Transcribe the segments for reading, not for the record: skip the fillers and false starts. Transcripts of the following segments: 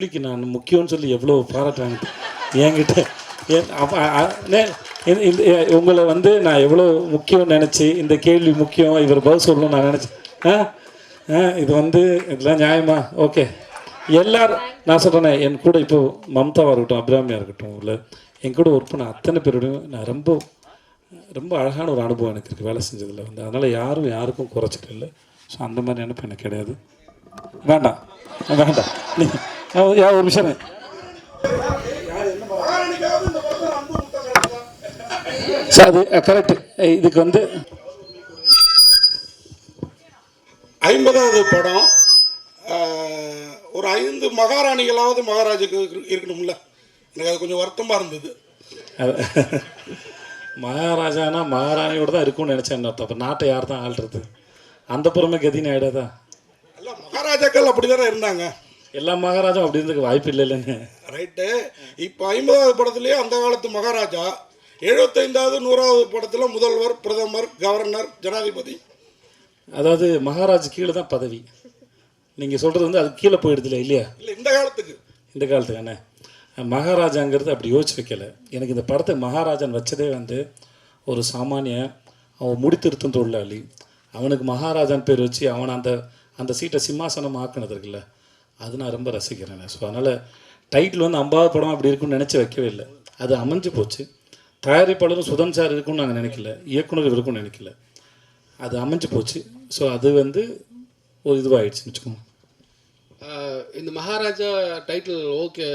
கேள்விக்கு நான் முக்கியம்னு சொல்லி எவ்வளோ பாராட்டுறாங்க என்கிட்ட. உங்களை வந்து நான் எவ்வளோ முக்கியம் நினச்சி இந்த கேள்வி முக்கியம் இவர் பதில் சொல்லணும்னு நான் நினச்சேன். இது வந்து இதெல்லாம் நியாயமா? ஓகே. எல்லாரும் நான் சொல்கிறேனே, என் கூட இப்போது மம்தாவாக இருக்கட்டும், அபிராமியாக இருக்கட்டும், இல்லை என் கூட ஒர்க் பண்ண அத்தனை பேரோடையும் நான் ரொம்ப ரொம்ப அழகான ஒரு அனுபவம் எனக்கு இருக்குது வேலை செஞ்சதில் வந்து. அதனால் யாருக்கும் குறைச்சிட்டு இல்லை. ஸோ அந்த மாதிரி நினைப்பு எனக்கு கிடையாது. வேண்டாம் வேண்டாம் நீ ஒரு விஷயம் சார், அது கரெக்டு. இதுக்கு வந்து 50வது படம். ஒரு 5 மகாராணிகளாவது மகாராஜுக்கு இருக்கணும்ல. எனக்கு அது கொஞ்சம் வருத்தமாக இருந்தது. மகாராஜானா மகாராணியோடு தான் இருக்கும்னு நினச்சேன். அப்போ நாட்டை யார் தான் ஆள்றது? அந்த புறமே கதின்னு ஆகிடாதா? இல்லை, மகாராஜாக்கள் அப்படி தானே இருந்தாங்க. எல்லா மகாராஜா அப்படி இருந்துக்கு வாய்ப்பு இல்லை இல்லைன்னு. ரைட்டு. இப்போ 50வது படத்துலேயே அந்த காலத்து மகாராஜா, 75வது 100வது படத்தில் முதல்வர், பிரதமர், கவர்னர், ஜனாதிபதி. அதாவது மகாராஜ் கீழே தான் பதவி. நீங்கள் சொல்கிறது வந்து அது கீழே போயிடுதுல இல்லையா? இல்லை, இந்த காலத்துக்கு அண்ணே மகாராஜாங்கிறது அப்படி யோசிச்சு வைக்கல. எனக்கு இந்த படத்தை மகாராஜான் வச்சதே வந்து ஒரு சாமானிய அவன் முடித்திருத்தும் தொழிலாளி, அவனுக்கு மகாராஜான் பேர் வச்சு அவனை அந்த சீட்டை சிம்மாசனம் ஆக்கினது இருக்குல்ல, அது நான் ரொம்ப ரசிக்கிறேன். ஸோ அதனால் டைட்டில் வந்து 50வது படம் அப்படி இருக்குன்னு நினச்சி வைக்கவே இல்லை. அது அமைஞ்சு போச்சு. தயாரிப்பாளரும் சுதன் சார் இருக்குன்னு நாங்கள் நினைக்கல, இயக்குனர் இருக்குன்னு நினைக்கல, அது அமைஞ்சு போச்சு. ஸோ அது வந்து ஒரு இதுவாகிடுச்சுன்னு வச்சுக்கோங்க. இந்த மகாராஜா டைட்டில் ஓகே,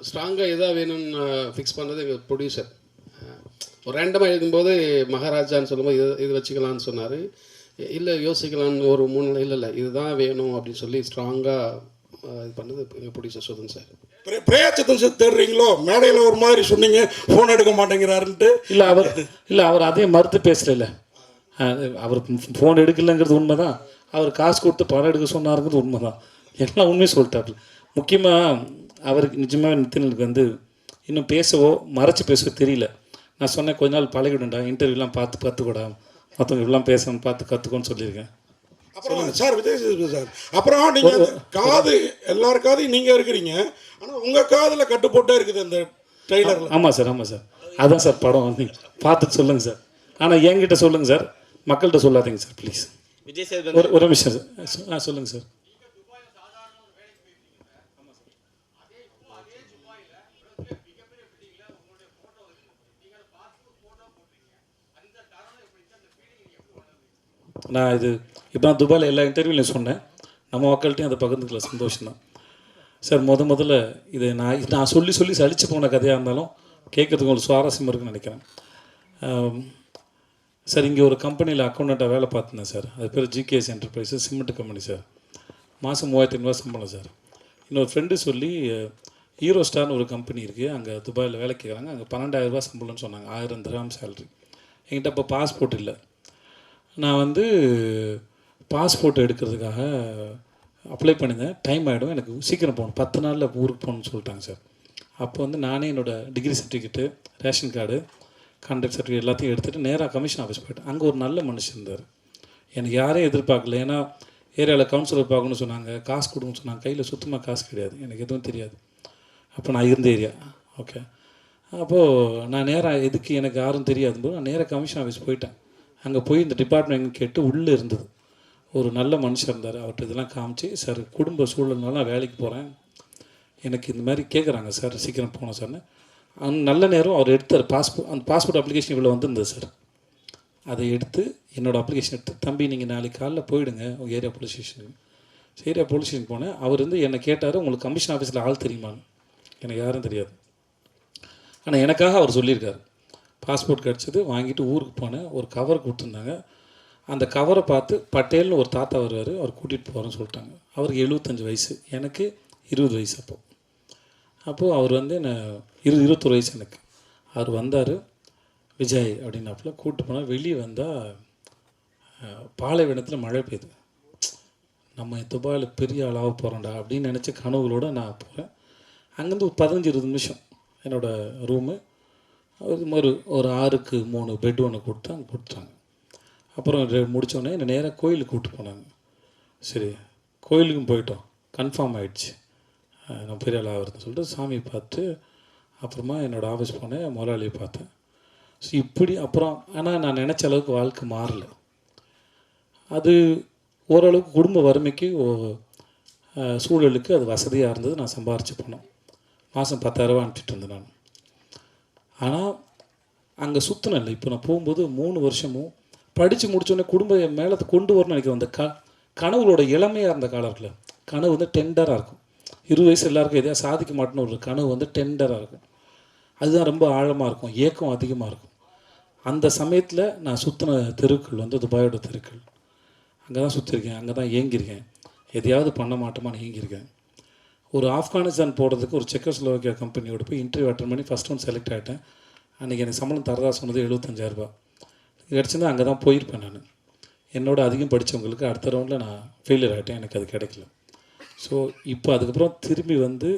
ஸ்ட்ராங்காக எதாக வேணும்னு ஃபிக்ஸ் பண்ணுறது எங்கள் ப்ரொடியூசர். ஒரு ரேண்டமாக எழுதும்போது மகாராஜான்னு சொல்லும்போது இது வச்சுக்கலான்னு சொன்னார். இல்லை யோசிக்கலான்னு ஒரு 3 இல்லை இதுதான் வேணும் அப்படின்னு சொல்லி ஸ்ட்ராங்காக இது பண்ணது எங்கள் ப்ரொடியூசர் சுதன் சார். பிரேயச்சத்தன் சார் தேடுறீங்களோ? மேடையில் ஒரு மாதிரி சொன்னீங்க, ஃபோன் எடுக்க மாட்டேங்கிறாருன்ட்டு. அவர் அதே மறுத்து பேசுகிறேன். அவர் ஃபோன் எடுக்கலைங்கிறது உண்மை தான். அவர் காசு கொடுத்து படம் எடுக்க சொன்னாருங்கிறது உண்மை தான். எல்லாம் உண்மையும் சொல்லிட்டாப்புல. முக்கியமாக அவருக்கு நிஜமாக நித்தினுக்கு வந்து இன்னும் பேசவோ மறைச்சி பேசவோ தெரியல. நான் சொன்னேன், கொஞ்ச நாள் பழகிடும்டா, இன்டர்வியூலாம் பார்த்து கற்றுக்கூடா, மற்றவங்க இப்படிலாம் பேசணும்னு பார்த்து கற்றுக்கோன்னு சொல்லியிருக்கேன். அப்புறம் சார் விஜய் சார், அப்புறம் நீங்கள் காது எல்லார் காதையும் நீங்கள் இருக்கிறீங்க, ஆனால் உங்கள் காதில் கட்டு போட்டே இருக்குது அந்த ட்ரெய்லரில். ஆமாம் சார். அதான் சார் படம் வந்து பார்த்துட்டு சொல்லுங்கள் சார். ஆனால் என்கிட்ட சொல்லுங்கள் சார், மக்கள்கிட்ட சொல்லாதீங்க சார் ப்ளீஸ். விஜய் சார் ஒரு நிமிஷம் சார். சொல்லுங்கள் சார். நான் இப்போ நான் துபாயில் எல்லா இன்டர்வியூலையும் சொன்னேன், நம்ம மக்கள்கிட்டையும் அதை பகிர்ந்துக்கல, சந்தோஷம்தான் சார். முதல்ல இதை நான் சொல்லி சலிச்சு போன கதையாக இருந்தாலும் கேட்குறதுக்கு ஒரு சுவாரஸ்யம் இருக்குன்னு நினைக்கிறேன் சார். இங்கே ஒரு கம்பெனியில் அக்கௌண்டண்ட்டாக வேலை பார்த்துருந்தேன் சார். அது பேர் GKS enterprises, cement company sir. மாதம் 3500 சம்பளம் சார். இன்னொரு ஃப்ரெண்டு சொல்லி ஹீரோ ஸ்டார்னு ஒரு கம்பெனி இருக்குது, அங்கே துபாயில் வேலை கேட்குறாங்க, அங்கே 12,000 சம்பளம்னு சொன்னாங்க, 1000 திர்ஹாம் சேலரி. என்கிட்ட அப்போ பாஸ்போர்ட் இல்லை. நான் வந்து பாஸ்போர்ட் எடுக்கிறதுக்காக அப்ளை பண்ணியிருந்தேன். டைம் ஆகிடும், எனக்கு சீக்கிரம் போகணும், 10 நாளில் ஊருக்கு போகணுன்னு சொல்லிட்டாங்க சார். அப்போ வந்து நானே என்னோடய degree certificate, ration card, contract certificate எல்லாத்தையும் எடுத்துகிட்டு நேராக கமிஷன் ஆஃபீஸ் போய்ட்டேன். அங்கே ஒரு நல்ல மனுஷன் இருந்தார். எனக்கு யாரையும் எதிர்பார்க்கல. ஏன்னா ஏரியாவில் கவுன்சிலர் பார்க்கணும்னு சொன்னாங்க, காசு கொடுக்கணும்னு சொன்னாங்க. கையில் சுத்தமாக காசு கிடையாது, எனக்கு எதுவும் தெரியாது. அப்போ நான் இருந்த ஏரியா ஓகே. அப்போது நான் நேராக எதுக்கு எனக்கு யாரும் தெரியாதும்போது நான் நேராக கமிஷன் ஆஃபீஸ் போயிட்டேன். அங்கே போய் இந்த டிபார்ட்மெண்ட் கேட்டு உள்ளே இருந்தது ஒரு நல்ல மனுஷன் இருந்தார். அவர்கிட்ட இதெல்லாம் காமிச்சு, சார் குடும்ப சூழல்னால நான் வேலைக்கு போகிறேன், எனக்கு இந்த மாதிரி கேட்குறாங்க சார், சீக்கிரம் போனோம் சார்னு. நல்ல நேரம் அவர் எடுத்தார். அந்த பாஸ்போர்ட் அப்ளிகேஷன் இவ்வளோ வந்திருந்தது சார். அதை எடுத்து என்னோடய அப்ளிகேஷன் எடுத்து, தம்பி நீங்கள் நாளைக்கு காலைல போயிடுங்க உங்கள் ஏரியா போலீஸ் ஸ்டேஷனுக்கு. ஏரியா போலீஸ் ஸ்டேஷன் போனேன். அவர் வந்து என்னை கேட்டார், உங்களுக்கு கமிஷன் ஆஃபீஸில் ஆள் தெரியுமான்னு. எனக்கு யாரும் தெரியாது. ஆனால் எனக்காக அவர் சொல்லியிருக்காரு. பாஸ்போர்ட் கிடச்சிது, வாங்கிட்டு ஊருக்கு போனேன். ஒரு கவர் கொடுத்துருந்தாங்க. அந்த கவரை பார்த்து பட்டேல்னு ஒரு தாத்தா வருவார், அவர் கூட்டிகிட்டு போகிறேன்னு சொல்லிட்டாங்க. அவருக்கு 75 வயசு, எனக்கு 20 வயசு. அப்போது அவர் வந்து என்ன 21 வயசு எனக்கு. அவர் வந்தார், விஜய் அப்படின்னாப்புல கூப்பிட்டு போனால். வெளியே வந்தால் பாலைவனத்தில் மழை பெய்யுது. நம்ம துபாயில் பெரிய ஆளாக போகிறோம்டா அப்படின்னு நினச்ச கனவுகளோடு நான் போகிறேன். அங்கேருந்து ஒரு 15-20 நிமிஷம் என்னோடய ரூமு. ஒரு 6க்கு 3 பெட் ஒன்று கொடுத்தாங்க. அப்புறம் முடித்தோடனே என்னை நேராக கோயிலுக்கு கூப்பிட்டு போனாங்க. சரி, கோயிலுக்கும் போயிட்டோம், கன்ஃபார்ம் ஆகிடுச்சு. நான் பெரிய ஆள் ஆகிறதுன்னு சொல்லிட்டு சாமியை பார்த்து அப்புறமா என்னோடய ஆஃபீஸ் போனேன், முதலாளியை பார்த்தேன். ஸோ இப்படி அப்புறம் ஆனால் நான் நினச்ச அளவுக்கு வாழ்க்கை மாறல. அது ஓரளவுக்கு குடும்ப வறுமைக்கு சூழலுக்கு அது வசதியாக இருந்தது. நான் சம்பாரித்து பணம் மாதம் 10,000 அனுப்பிச்சிட்டு இருந்தேன் நான். ஆனால் அங்கே சுற்றின இல்லை. இப்போ நான் போகும்போது 3 வருஷமும் படித்து முடித்தோடனே குடும்பம் என் மேலே கொண்டு வரணும்னு நினைக்கிறேன். அந்த கனவுகளோட இளமையாக இருந்த காலம் இருக்குல்ல, கனவு வந்து டெண்டராக இருக்கும். 20 வயசு எல்லாருக்கும் எதையா சாதிக்க மாட்டேன்னு ஒரு கனவு வந்து டெண்டராக இருக்கும். அதுதான் ரொம்ப ஆழமாக இருக்கும், ஏக்கம் அதிகமாக இருக்கும். அந்த சமயத்தில் நான் சுற்றின தெருக்கள் வந்து துபாயோட தெருக்கள். அங்கே தான் சுற்றிருக்கேன், அங்கே தான் ஏங்கியிருக்கேன். எதையாவது பண்ண மாட்டோமான்னு ஏங்கியிருக்கேன். ஒரு ஆப்கானிஸ்தான் போகிறதுக்கு ஒரு செக்கோஸ்லோவாக்கியா கம்பெனியோட போய் இன்டர்வியூ அட்டன் பண்ணி ஃபஸ்ட் ஒன் செலக்ட் ஆகிட்டேன். அன்றைக்கி எனக்கு சம்பளம் தரதா சொன்னது 75,000 கிடச்சிருந்தா அங்கே தான் போயிருப்பேன் நான். என்னோட அதிகம் படித்தவங்களுக்கு அடுத்த ரவுண்டில் நான் ஃபெயிலியர் ஆகிட்டேன், எனக்கு அது கிடைக்கல. ஸோ இப்போ அதுக்கப்புறம் திரும்பி வந்து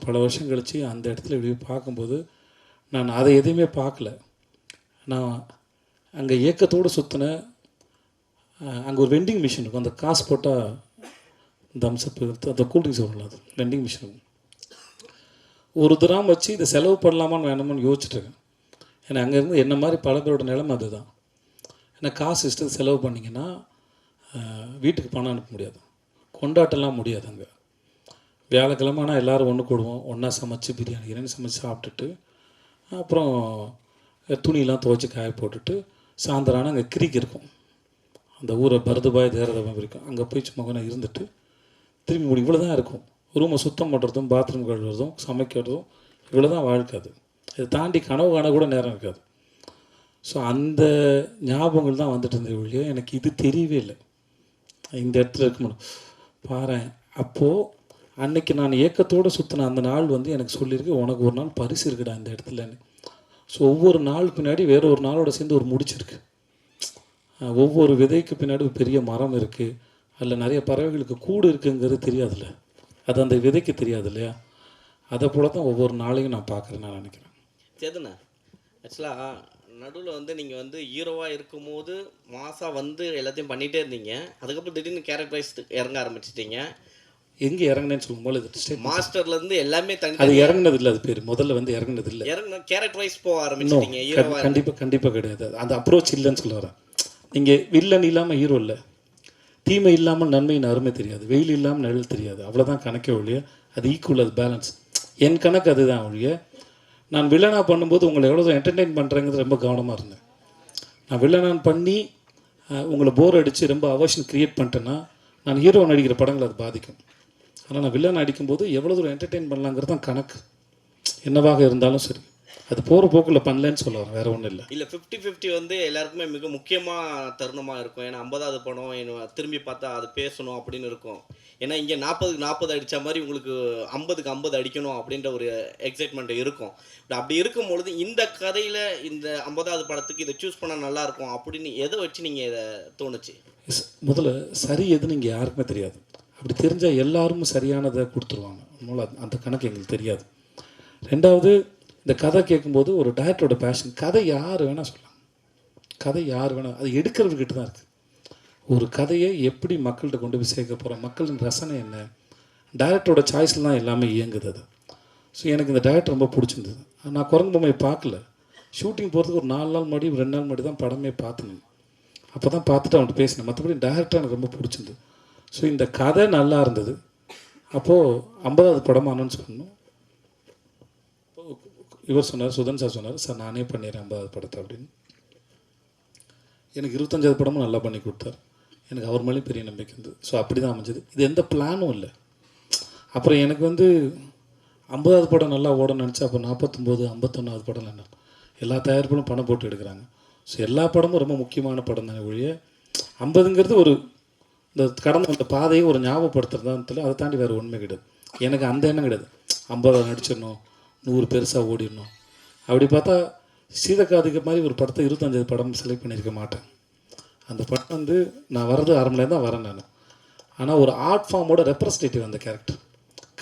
பல வருஷம் கழித்து அந்த இடத்துல இப்படி பார்க்கும்போது நான் அதை எதையுமே பார்க்கல. நான் அங்கே ஏக்கத்தோடு சுற்றின அங்கே ஒரு வெண்டிங் மிஷின் இருக்கும். அந்த காசு போட்டால் தம்ஸ்அப் அந்த கூல்ட்ரிங்க்ஸ் வரலாம், அது வெண்டிங் மிஷின் இருக்கும். ஒரு திராம் வச்சு இதை செலவு பண்ணலாமான்னு வேணாமான்னு யோசிச்சுட்ருக்கேன். ஏன்னா அங்கேருந்து என்ன மாதிரி பல பேரோட நிலைமை அதுதான். ஏன்னா காசு இஷ்டத்துக்கு செலவு பண்ணிங்கன்னா வீட்டுக்கு பணம் அனுப்ப முடியாது, கொண்டாட்டம்லாம் முடியாது. அங்கே வியாழக்கிழமை ஆனால் எல்லோரும் ஒன்று கூடுவோம், ஒன்றா சமைச்சு பிரியாணி இறங்கி சமைச்சு சாப்பிட்டுட்டு அப்புறம் துணியெல்லாம் துவைச்சி காய போட்டுட்டு சாயந்தரம் ஆனால் அங்கே கிரிக் இருக்கும். அந்த ஊரை பரதுபாய் தேரதபம் இருக்கும். அங்கே போய் சும்மா கொஞ்சம் இருந்துட்டு திரும்பி முடியும். இவ்வளோ தான் இருக்கும். ரூமை சுத்தம் பண்ணுறதும் பாத்ரூம் கழுவுறதும் சமைக்கிறதும் இவ்வளோ தான் வாழ்க்கை. அது இதை தாண்டி கனவு காண கூட நேரம் இருக்காது. ஸோ அந்த ஞாபகங்கள் தான் வந்துட்டு இருந்த ஒழிய எனக்கு இது தெரியவே இல்லை. இந்த இடத்துல இருக்கணும் பாரு. அப்போது அன்றைக்கி நான் ஏக்கத்தோடு சுற்றின அந்த நாள் வந்து எனக்கு சொல்லியிருக்கு, உனக்கு ஒரு நாள் பரிசு இருக்குடா இந்த இடத்துலன்னு. ஸோ ஒவ்வொரு நாள் பின்னாடி வேறு ஒரு நாளோட சேர்ந்து ஒரு முடிச்சிருக்கு. ஒவ்வொரு விதைக்கு பின்னாடி ஒரு பெரிய மரம் இருக்குது, அதில் நிறைய பறவைகளுக்கு கூடு இருக்குங்கிறது தெரியாதுல்ல, அது அந்த விதைக்கு தெரியாது இல்லையா? அதை போல தான் ஒவ்வொரு நாளையும் நான் பார்க்குறேன், நான் நினைக்கிறேன். சேதுண்ணா, ஆக்சுவலாக நடுவில் வந்து நீங்கள் வந்து ஹீரோவாக இருக்கும்போது மாதம் வந்து எல்லாத்தையும் பண்ணிகிட்டே இருந்தீங்க. அதுக்கப்புறம் திடீர்னு கேரக்டரைஸ் இறங்க ஆரம்பிச்சிட்டிங்க. எங்கே இறங்கினேன்னு சொல்லும்போது இது மாஸ்டர்லேருந்து எல்லாமே தனி அது இறங்கினது இல்லை. அது பேர் முதல்ல வந்து இறங்கினது இல்லை. கேரக்டர் வைஸ் போக ஆரம்பிச்சிட்டீங்க ஹீரோவாக. கண்டிப்பாக கிடையாது. அந்த அப்ரோச் இல்லைன்னு சொல்ல வரேன். நீங்கள் வில்லன் இல்லாமல் ஹீரோ இல்லை, தீமை இல்லாமல் நன்மையின் அருமை தெரியாது, வெயில் இல்லாமல் நிழல் தெரியாது. அவ்வளோதான் கணக்கே ஒழிய அது ஈக்குவல், அது பேலன்ஸ். என் கணக்கு அதுதான் ஒழிய நான் வில்லனாக பண்ணும்போது உங்களை எவ்வளோ என்டர்டெயின் பண்ணுறேங்கிறது ரொம்ப கவனமாக இருந்தேன். நான் வில்லனான் பண்ணி உங்களை போர் அடித்து ரொம்ப அவர்ஷன் க்ரியேட் பண்ணிட்டேன்னா நான் ஹீரோ நடிக்கிற படங்கள் அது பாதிக்கும். ஆனால் நான் வில்லன் அடிக்கும்போது எவ்வளோ தூரம் என்டர்டெயின் பண்ணலாங்கிறது தான் கணக்கு. என்னவாக இருந்தாலும் சரி, அது போகிற போக்கில் பண்ணலன்னு சொல்ல வரேன், வேறு ஒன்றும் இல்லை. இல்லை 50-50 வந்து எல்லாருக்குமே மிக முக்கியமாக தருணமாக இருக்கும். ஏன்னா 50வது படம் திரும்பி பார்த்தா அது பேசணும் அப்படின்னு இருக்கும். ஏன்னா இங்கே 40க்கு 40 அடித்த மாதிரி உங்களுக்கு 50க்கு 50 அடிக்கணும் அப்படின்ற ஒரு எக்ஸைட்மெண்ட் இருக்கும். அப்படி இருக்கும்பொழுது இந்த கதையில் இந்த 50வது படத்துக்கு இதை சூஸ் பண்ணால் நல்லாயிருக்கும் அப்படின்னு எதை வச்சு நீங்கள் இதை தோணுச்சு? முதல்ல சரி எதுன்னு இங்கே யாருக்குமே தெரியாது. அப்படி தெரிஞ்சால் எல்லாரும் சரியானதை கொடுத்துருவாங்க. அதனால் அந்த கணக்கு எங்களுக்கு தெரியாது. ரெண்டாவது, இந்த கதை கேட்கும்போது ஒரு டைரக்டரோட பேஷன். கதை யார் வேணால் சொல்லலாம், கதை யார் வேணால், அது எடுக்கிறவர்கிட்ட தான் இருக்குது. ஒரு கதையை எப்படி மக்கள்கிட்ட கொண்டு போய் சேர்க்க போகிறோம், மக்களின் ரசனை என்ன, டைரக்டரோட சாய்ஸில் தான் எல்லாமே இயங்குது அது. ஸோ எனக்கு இந்த டைரக்டர் ரொம்ப பிடிச்சிருந்தது. நான் குரங்கு பொம்மையை பார்க்கல, ஷூட்டிங் போகிறதுக்கு ஒரு 4 நாள் முன்னாடி 2 நாள் முன்னாடி தான் படமே பார்த்தேன். அப்போ தான் பார்த்துட்டு அவன்கிட்ட பேசினேன். மற்றபடி டைரக்டர் எனக்கு ரொம்ப பிடிச்சிருந்தது. ஸோ இந்த கதை நல்லா இருந்தது. அப்போது 50வது படமாக அனௌன்ஸ் பண்ணணும். இவர் சொன்னார், சுதன் சார் சொன்னார், சார் நானே பண்ணிடுறேன் 50வது படத்தை அப்படின்னு. எனக்கு 25வது படமும் நல்லா பண்ணி கொடுத்தார். எனக்கு அவர் மேலேயும் பெரிய நம்பிக்கை இருந்தது. ஸோ அப்படி தான் அமைஞ்சது. இது எந்த பிளானும் இல்லை. அப்புறம் எனக்கு வந்து 50வது படம் நல்லா ஓடணும்னு நினச்சா அப்போ 49, 51வது படம் என்ன எல்லா தயாரிப்புகளும் பணம் போட்டு எடுக்கிறாங்க. ஸோ எல்லா படமும் ரொம்ப முக்கியமான படம் தானே ஒழிய 50ங்கிறது ஒரு இந்த கடந்த அந்த பாதையை ஒரு ஞாபகப்படுத்துறதான்னு அதை தாண்டி வேறு உண்மை கிடையாது. எனக்கு அந்த எண்ணம் கிடையாது 50 நடிச்சிடணும், 100 பெருசாக ஓடிடணும். அப்படி பார்த்தா சீதக்காதிக்கு மாதிரி ஒரு படத்தை 25 படம் செலக்ட் பண்ணியிருக்க மாட்டேன். அந்த படம் வந்து நான் வர்றது 1/2 மணி நேரம் தான் வரேன் நான். ஆனால் ஒரு ஆர்ட் ஃபார்மோட ரெப்ரஸன்டேட்டிவ் அந்த கேரக்டர்.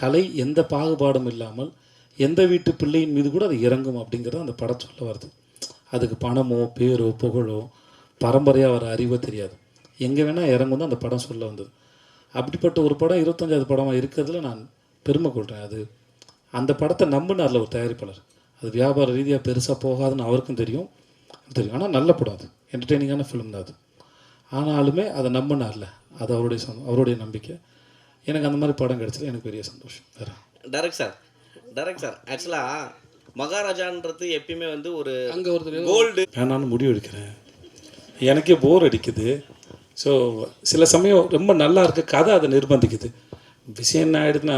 கலை எந்த பாகுபாடும் இல்லாமல் எந்த வீட்டு பிள்ளையின் மீது கூட அது இறங்கும் அப்படிங்கிறது அந்த படம் சொல்ல வருது. அதுக்கு பணமோ பேரோ புகழோ பரம்பரையாக வர அறிவோ தெரியாது, எங்கே வேணால் இறங்கும் தான் அந்த படம் சொல்ல வந்தது. அப்படிப்பட்ட ஒரு படம் 25வது படமாக இருக்கிறதுல நான் பெருமை கொள்கிறேன். அது அந்த படத்தை நம்பினார்ல ஒரு தயாரிப்பாளர், அது வியாபார ரீதியாக பெருசாக போகாதுன்னு அவருக்கும் தெரியும். ஆனால் நல்ல படம், அது என்டர்டெய்னிங்கான ஃபிலிம் தான் அது. ஆனாலுமே அதை நம்பினார்ல, அது அவருடைய நம்பிக்கை. எனக்கு அந்த மாதிரி படம் கிடச்சது எனக்கு பெரிய சந்தோஷம். வேறு டைரக்ட் சார் ஆக்சுவலாக மகாராஜான்றது எப்பயுமே வந்து ஒரு அங்கே ஒருத்தர் கோல்டு வேணான்னு முடிவு எடுக்கிறேன். எனக்கே போர் அடிக்குது. ஸோ சில சமயம் ரொம்ப நல்லா இருக்க கதை அதை நிர்பந்திக்குது. விஷயம் என்ன ஆகிடுதுன்னா,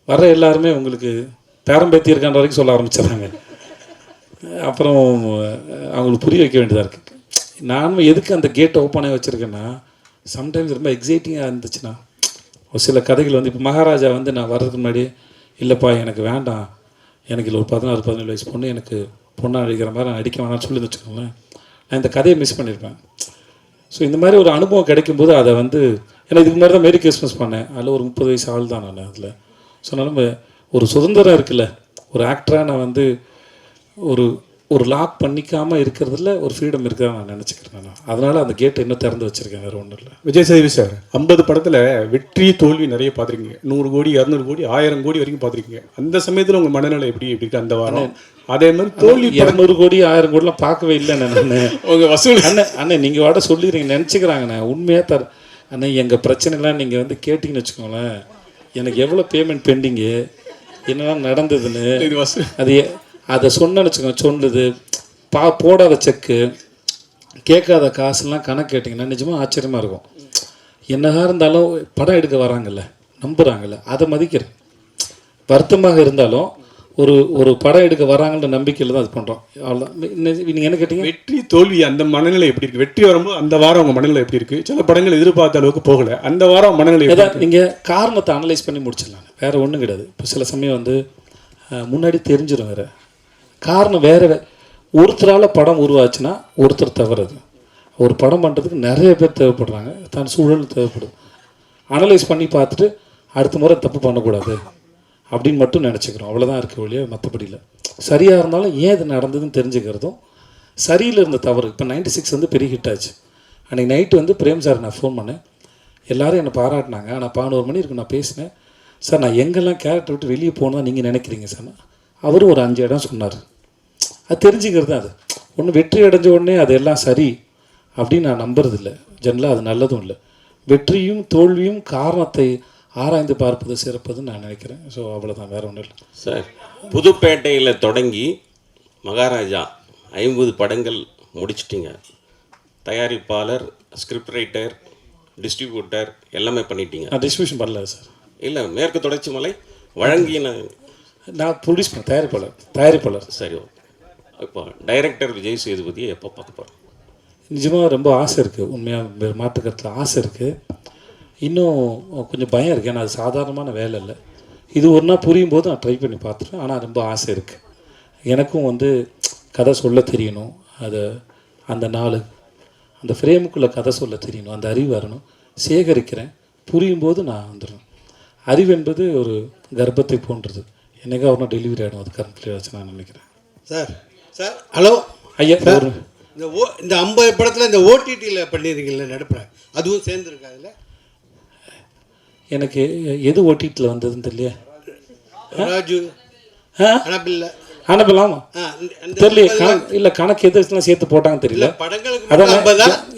வர எல்லாருமே உங்களுக்கு பேரம்பேத்தி இருக்கான்ற வரைக்கும் சொல்ல ஆரம்பிச்சிடுறாங்க. அப்புறம் அவங்களுக்கு புரிய வைக்க வேண்டியதாக இருக்குது. நானும் எதுக்கு அந்த கேட்டை ஓப்பனாக வச்சுருக்கேன்னா, சம்டைம்ஸ் ரொம்ப எக்ஸைட்டிங்காக இருந்துச்சுன்னா, ஒரு சில கதைகள் வந்து இப்போ மகாராஜா வந்து நான் வர்றதுக்கு முன்னாடி, இல்லைப்பா எனக்கு வேண்டாம், எனக்கு இல்லை ஒரு 16-17 வயசு பொண்ணு எனக்கு பொண்ணாக அடிக்கிற மாதிரி நான் அடிக்க வேணாம்னு சொல்லி வச்சுக்கோங்களேன், நான் இந்த கதையை மிஸ் பண்ணியிருப்பேன். ஸோ இந்த மாதிரி ஒரு அனுபவம் கிடைக்கும்போது அதை வந்து, ஏன்னா இதுக்கு மாதிரி தான் மேரி கிறிஸ்மஸ் பண்ணேன், அதில் ஒரு 30 வயசு ஆள் தான் நான் அதில். ஸோ நம்ம ஒரு சுதந்திரம் இருக்குல்ல, ஒரு ஆக்டராக நான் வந்து ஒரு லாக் பண்ணிக்காமல் இருக்கிறதுல ஒரு ஃப்ரீடம் இருக்கிறதா நான் நினச்சிக்கிறேன். நான் அதனால் அந்த கேட்டை இன்னும் திறந்து வச்சுருக்கேன், வேறு ஒன்றும் இல்லை. விஜய் சேதுபதி சார் 50 படத்தில் வெற்றி தோல்வி நிறைய பார்த்துருக்கீங்க. 100 கோடி 200 கோடி 1000 கோடி வரைக்கும் பார்த்துருக்கீங்க. அந்த சமயத்தில் உங்கள் மனநிலை எப்படி இருக்கு அந்த வாரம்? அதே மாதிரி தோல்வி 200 கோடி 1000 கோடிலாம் பார்க்கவே இல்லை நான். உங்கள் வசூல் அண்ணே நீங்கள் வாட சொல்லிடுறீங்க நினச்சிக்கிறாங்கண்ணே. உண்மையாக அண்ணே எங்கள் பிரச்சனைலாம் நீங்கள் வந்து கேட்டிங்கன்னு வச்சுக்கோங்களேன், எனக்கு எவ்வளோ பேமெண்ட் பெண்டிங்கு, என்னெல்லாம் நடந்ததுன்னு இது வசூல் அதை சொன்னேன்னு வச்சுக்கோங்க. சொன்னது போடாத செக்கு, கேட்காத காசுலாம் கணக்கு கேட்டிங்கன்னா நிஜமாக ஆச்சரியமாக இருக்கும். என்னதான் இருந்தாலும் படம் எடுக்க வராங்கல்ல, நம்புகிறாங்கல்ல, அதை மதிக்கிறேன். வருத்தமாக இருந்தாலும் ஒரு படம் எடுக்க வராங்கன்ற நம்பிக்கையில் தான் அது பண்ணுறோம். அவ்வளோதான். நீங்கள் என்ன கேட்டீங்க? வெற்றி தோல்வி அந்த மனநிலை எப்படி இருக்குது? வெற்றி வரும்போது அந்த வாரம் உங்கள் மனநிலை எப்படி இருக்குது? சில படங்கள் எதிர்பார்த்த அளவுக்கு போகலை, அந்த வாரம் மனநிலை ஏதாவது நீங்கள் காரணத்தை அனலைஸ் பண்ணி முடிச்சிடலாம், வேறு ஒன்றும் கிடையாது. இப்போ சில சமயம் வந்து முன்னாடி தெரிஞ்சிடும், வேறு காரணம் வேறு ஒருத்தரால் படம் உருவாச்சுன்னா ஒருத்தர் தவறுது. ஒரு படம் பண்ணுறதுக்கு நிறைய பேர் தேவைப்படுறாங்க, தான் சூழல் தேவைப்படுது. அனலைஸ் பண்ணி பார்த்துட்டு அடுத்த முறை தப்பு பண்ணக்கூடாது அப்படின்னு மட்டும் நினச்சிக்கிறோம், அவ்வளோதான் இருக்க வழியா, மற்றபடி இல்லை. சரியாக இருந்தாலும் ஏன் இது நடந்ததுன்னு தெரிஞ்சுக்கிறதும், சரியில் இருந்த தவறு. இப்போ 96 வந்து பெரிய ஹிட் ஆச்சு. அன்றைக்கி நைட்டு வந்து பிரேம் சார் நான் ஃபோன் பண்ணேன், எல்லோரும் என்னை பாராட்டினாங்க. ஆனால் 11 மணி இருக்கு நான் பேசினேன். சார் நான் எங்கெல்லாம் கேரக்டர் விட்டு வெளியே போகணுன்னு நீங்கள் நினைக்கிறீங்க சார்? அவரும் ஒரு 5 இடம் சொன்னார். அது தெரிஞ்சுக்கிறது தான். அது ஒன்று வெற்றி அடைஞ்ச உடனே அது எல்லாம் சரி அப்படின்னு நான் நம்புறதில்லை. ஜெனரலாக அது நல்லதும் இல்லை. வெற்றியும் தோல்வியும் காரணத்தை ஆராய்ந்து பார்ப்பது சிறப்பதுன்னு நான் நினைக்கிறேன். ஸோ அவ்வளோதான், வேறு ஒன்றும் இல்லை சார். புதுப்பேட்டையில் தொடங்கி மகாராஜா 50 படங்கள் முடிச்சிட்டிங்க. தயாரிப்பாளர், ஸ்கிரிப்ட் ரைட்டர், டிஸ்ட்ரிபியூட்டர் எல்லாமே பண்ணிட்டீங்க. நான் டிஸ்ட்ரிபியூஷன் பண்ணல சார். இல்லை, மேற்கு தொடர்ச்சி மலை வழங்கின நான் ப்ரொடியூஸ் பண்ண தயாரிப்பாளர். சரி, ஓகே. இப்போ டைரக்டர் விஜய் சேதுபதியை எப்போ பார்க்க போகிறோம்? நிஜமாக ரொம்ப ஆசை இருக்குது, உண்மையாக மாற்றுக்கிறதுல ஆசை இருக்குது. இன்னும் கொஞ்சம் பயம் இருக்குது, ஏன்னா அது சாதாரணமான வேலை இல்லை. இது ஒரு நாள் புரியும் போது நான் ட்ரை பண்ணி பார்த்துருவேன். ஆனால் ரொம்ப ஆசை இருக்குது. எனக்கும் வந்து கதை சொல்ல தெரியணும், அதை அந்த அந்த ஃப்ரேமுக்குள்ளே கதை சொல்ல தெரியணும், அந்த அறிவு வரணும். சேகரிக்கிறேன், புரியும் போது நான் வந்துடுவேன். அறிவு என்பது ஒரு கர்ப்பத்தை போன்றது, என்னைக்கா ஒரு நாள் டெலிவரி ஆகிடும், அது கரெக்டாக வச்சு நான் நினைக்கிறேன். சார் ஹலோ ஐயா, இந்த 50 படத்தில் இந்த ஓடிடியில் பண்ணியிருக்கீங்கள நடுப்புற, அதுவும் சேர்ந்துருக்கா அதில்? எனக்கு எது ஓடிடியில் வந்ததுன்னு தெரியல. ராஜு அனுப்பலாமா தெரியல. இல்லை கணக்கு எதுலாம் சேர்த்து போட்டாங்கன்னு தெரியல. அதான்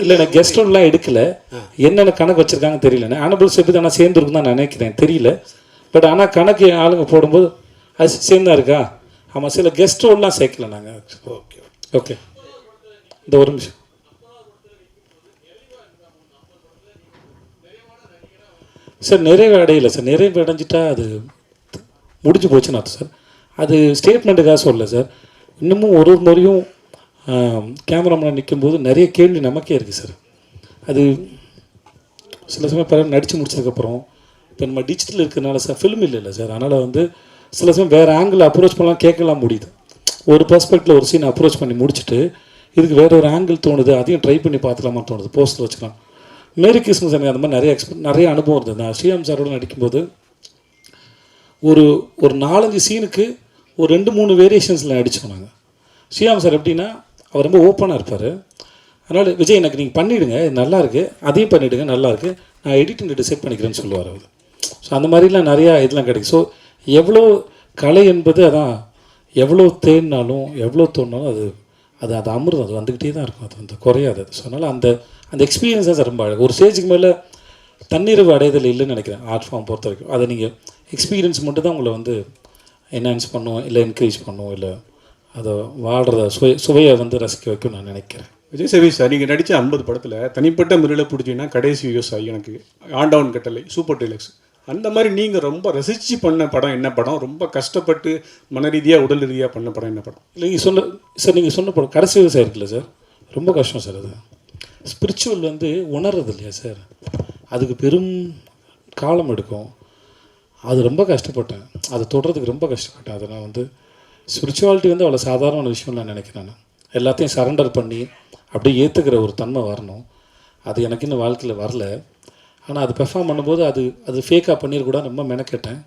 இல்லை, நான் கெஸ்ட் ரூம்லாம் எடுக்கல, என்னென்ன கணக்கு வச்சுருக்காங்கன்னு தெரியல. அனுபவம் சேர்த்து ஆனால் சேர்ந்துருக்கும் தான் நான் நினைக்கிறேன், தெரியல. பட் ஆனால் கணக்கு ஆளுங்க போடும்போது அது சேர்ந்தா இருக்கா? ஆமாம், சில கெஸ்ட் ரோல்லாம் சேர்க்கல நாங்கள். ஓகே ஓகே, இந்த ஒரு நிமிஷம். சார் நிறைவு அடையலை சார். நிறைவு அடைஞ்சிட்டா அது முடிஞ்சு போச்சுன்னு அர்த்தம் சார். அது ஸ்டேட்மெண்ட்டுக்காக சொல்லலை சார். இன்னமும் ஒரு முறையும் கேமராமேன் நிற்கும்போது நிறைய கேள்வி நமக்கே இருக்குது சார். அது சில சமயம் பல நடித்து முடிச்சதுக்கப்புறம் இப்போ நம்ம டிஜிட்டல் இருக்கிறதுனால சார், ஃபிலிம் இல்லை சார். அதனால் வந்து சில சமயம் வேறு ஆங்கிள் அப்ரோச் பண்ணலாம், கேட்கலாம் முடியுது. ஒரு பெர்ஸ்பெக்டில் ஒரு சீன் அப்ரோச் பண்ணி முடிச்சுட்டு இதுக்கு வேறு ஒரு ஆங்கிள் தோணுது, அதையும் ட்ரை பண்ணி பார்த்துலாமான்னு தோணுது, போஸ்ட்டில் வச்சுக்கலாம். மேரி கிறிஸ்மஸ் எனக்கு அந்த மாதிரி நிறைய அனுபவம் இருந்தது. நான் ஸ்ரீராம் சாரோட நடிக்கும்போது ஒரு 4-5 சீனுக்கு ஒரு 2-3 வேரியேஷன்ஸில் நடித்தோம் நாங்கள். ஸ்ரீராம் சார் எப்படின்னா, அவர் ரொம்ப ஓப்பனாக இருப்பார். அதனால் விஜய் எனக்கு நீங்கள் பண்ணிவிடுங்க, இது நல்லாயிருக்கு, அதையும் பண்ணிவிடுங்க, நல்லாயிருக்கு, நான் எடிட்டிங் டிசைட் பண்ணிக்கிறேன்னு சொல்லுவார் அவர். ஸோ அந்த மாதிரிலாம் நிறையா இதெல்லாம் கிடைக்கும். ஸோ எவ்வளோ கலை என்பது அதான், எவ்வளோ தேடினாலும் எவ்வளோ தோணினாலும் அது அது அது அமிர்தம், அது வந்துக்கிட்டே தான் இருக்கும், அது வந்து குறையாது. அது ஸோ அதனால் அந்த அந்த எக்ஸ்பீரியன்ஸ் தான் ரொம்ப அழகு. ஒரு ஸ்டேஜுக்கு மேலே தன்னிறைவு அடையதில் இல்லைன்னு நினைக்கிறேன் ஆர்ட் ஃபார்ம் பொறுத்த வரைக்கும். அதை நீங்கள் எக்ஸ்பீரியன்ஸ் மட்டும் தான் உங்களை வந்து என்ஹான்ஸ் பண்ணுவோம், இல்லை என்கரேஜ் பண்ணுவோம், இல்லை அதை வாழ்கிறத சுவையை வந்து ரசிக்க வைக்கும் நான் நினைக்கிறேன். விஜய் சேவி சார், நீங்கள் நடித்த 50 படத்தில் தனிப்பட்ட முறையில் பிடிச்சிங்கன்னா கடைசி விவசாயி எனக்கு, ஆண்டவன் கட்டளை, சூப்பர் டீலக்ஸ், அந்த மாதிரி நீங்கள் ரொம்ப ரசித்து பண்ண படம் என்ன படம்? ரொம்ப கஷ்டப்பட்டு மன ரீதியாக உடல் ரீதியாக பண்ண படம் என்ன படம்? இல்லை நீங்கள் சொன்ன படம் கடைசி விவசாயம் இருக்குல்ல சார், ரொம்ப கஷ்டம் சார். அது ஸ்பிரிச்சுவல் வந்து உணர்றது இல்லையா சார், அதுக்கு பெரும் காலம் எடுக்கும். அது ரொம்ப கஷ்டப்பட்டேன், அதை தொடுறதுக்கு ரொம்ப கஷ்டப்பட்டேன். அதை நான் வந்து ஸ்பிரிச்சுவாலிட்டி வந்து அவ்வளோ சாதாரண விஷயம் நான் நினைக்கிறேன். நான் எல்லாத்தையும் சரண்டர் பண்ணி அப்படியே ஏற்றுக்கிற ஒரு தன்மை வரணும். அது எனக்கு இன்னும் வாழ்க்கையில் வரல. ஆனால் அது பெர்ஃபார்ம் பண்ணும்போது அது ஃபேக்காக பண்ணிடக்கூடாது, ரொம்ப மெனக்கெட்டேன்.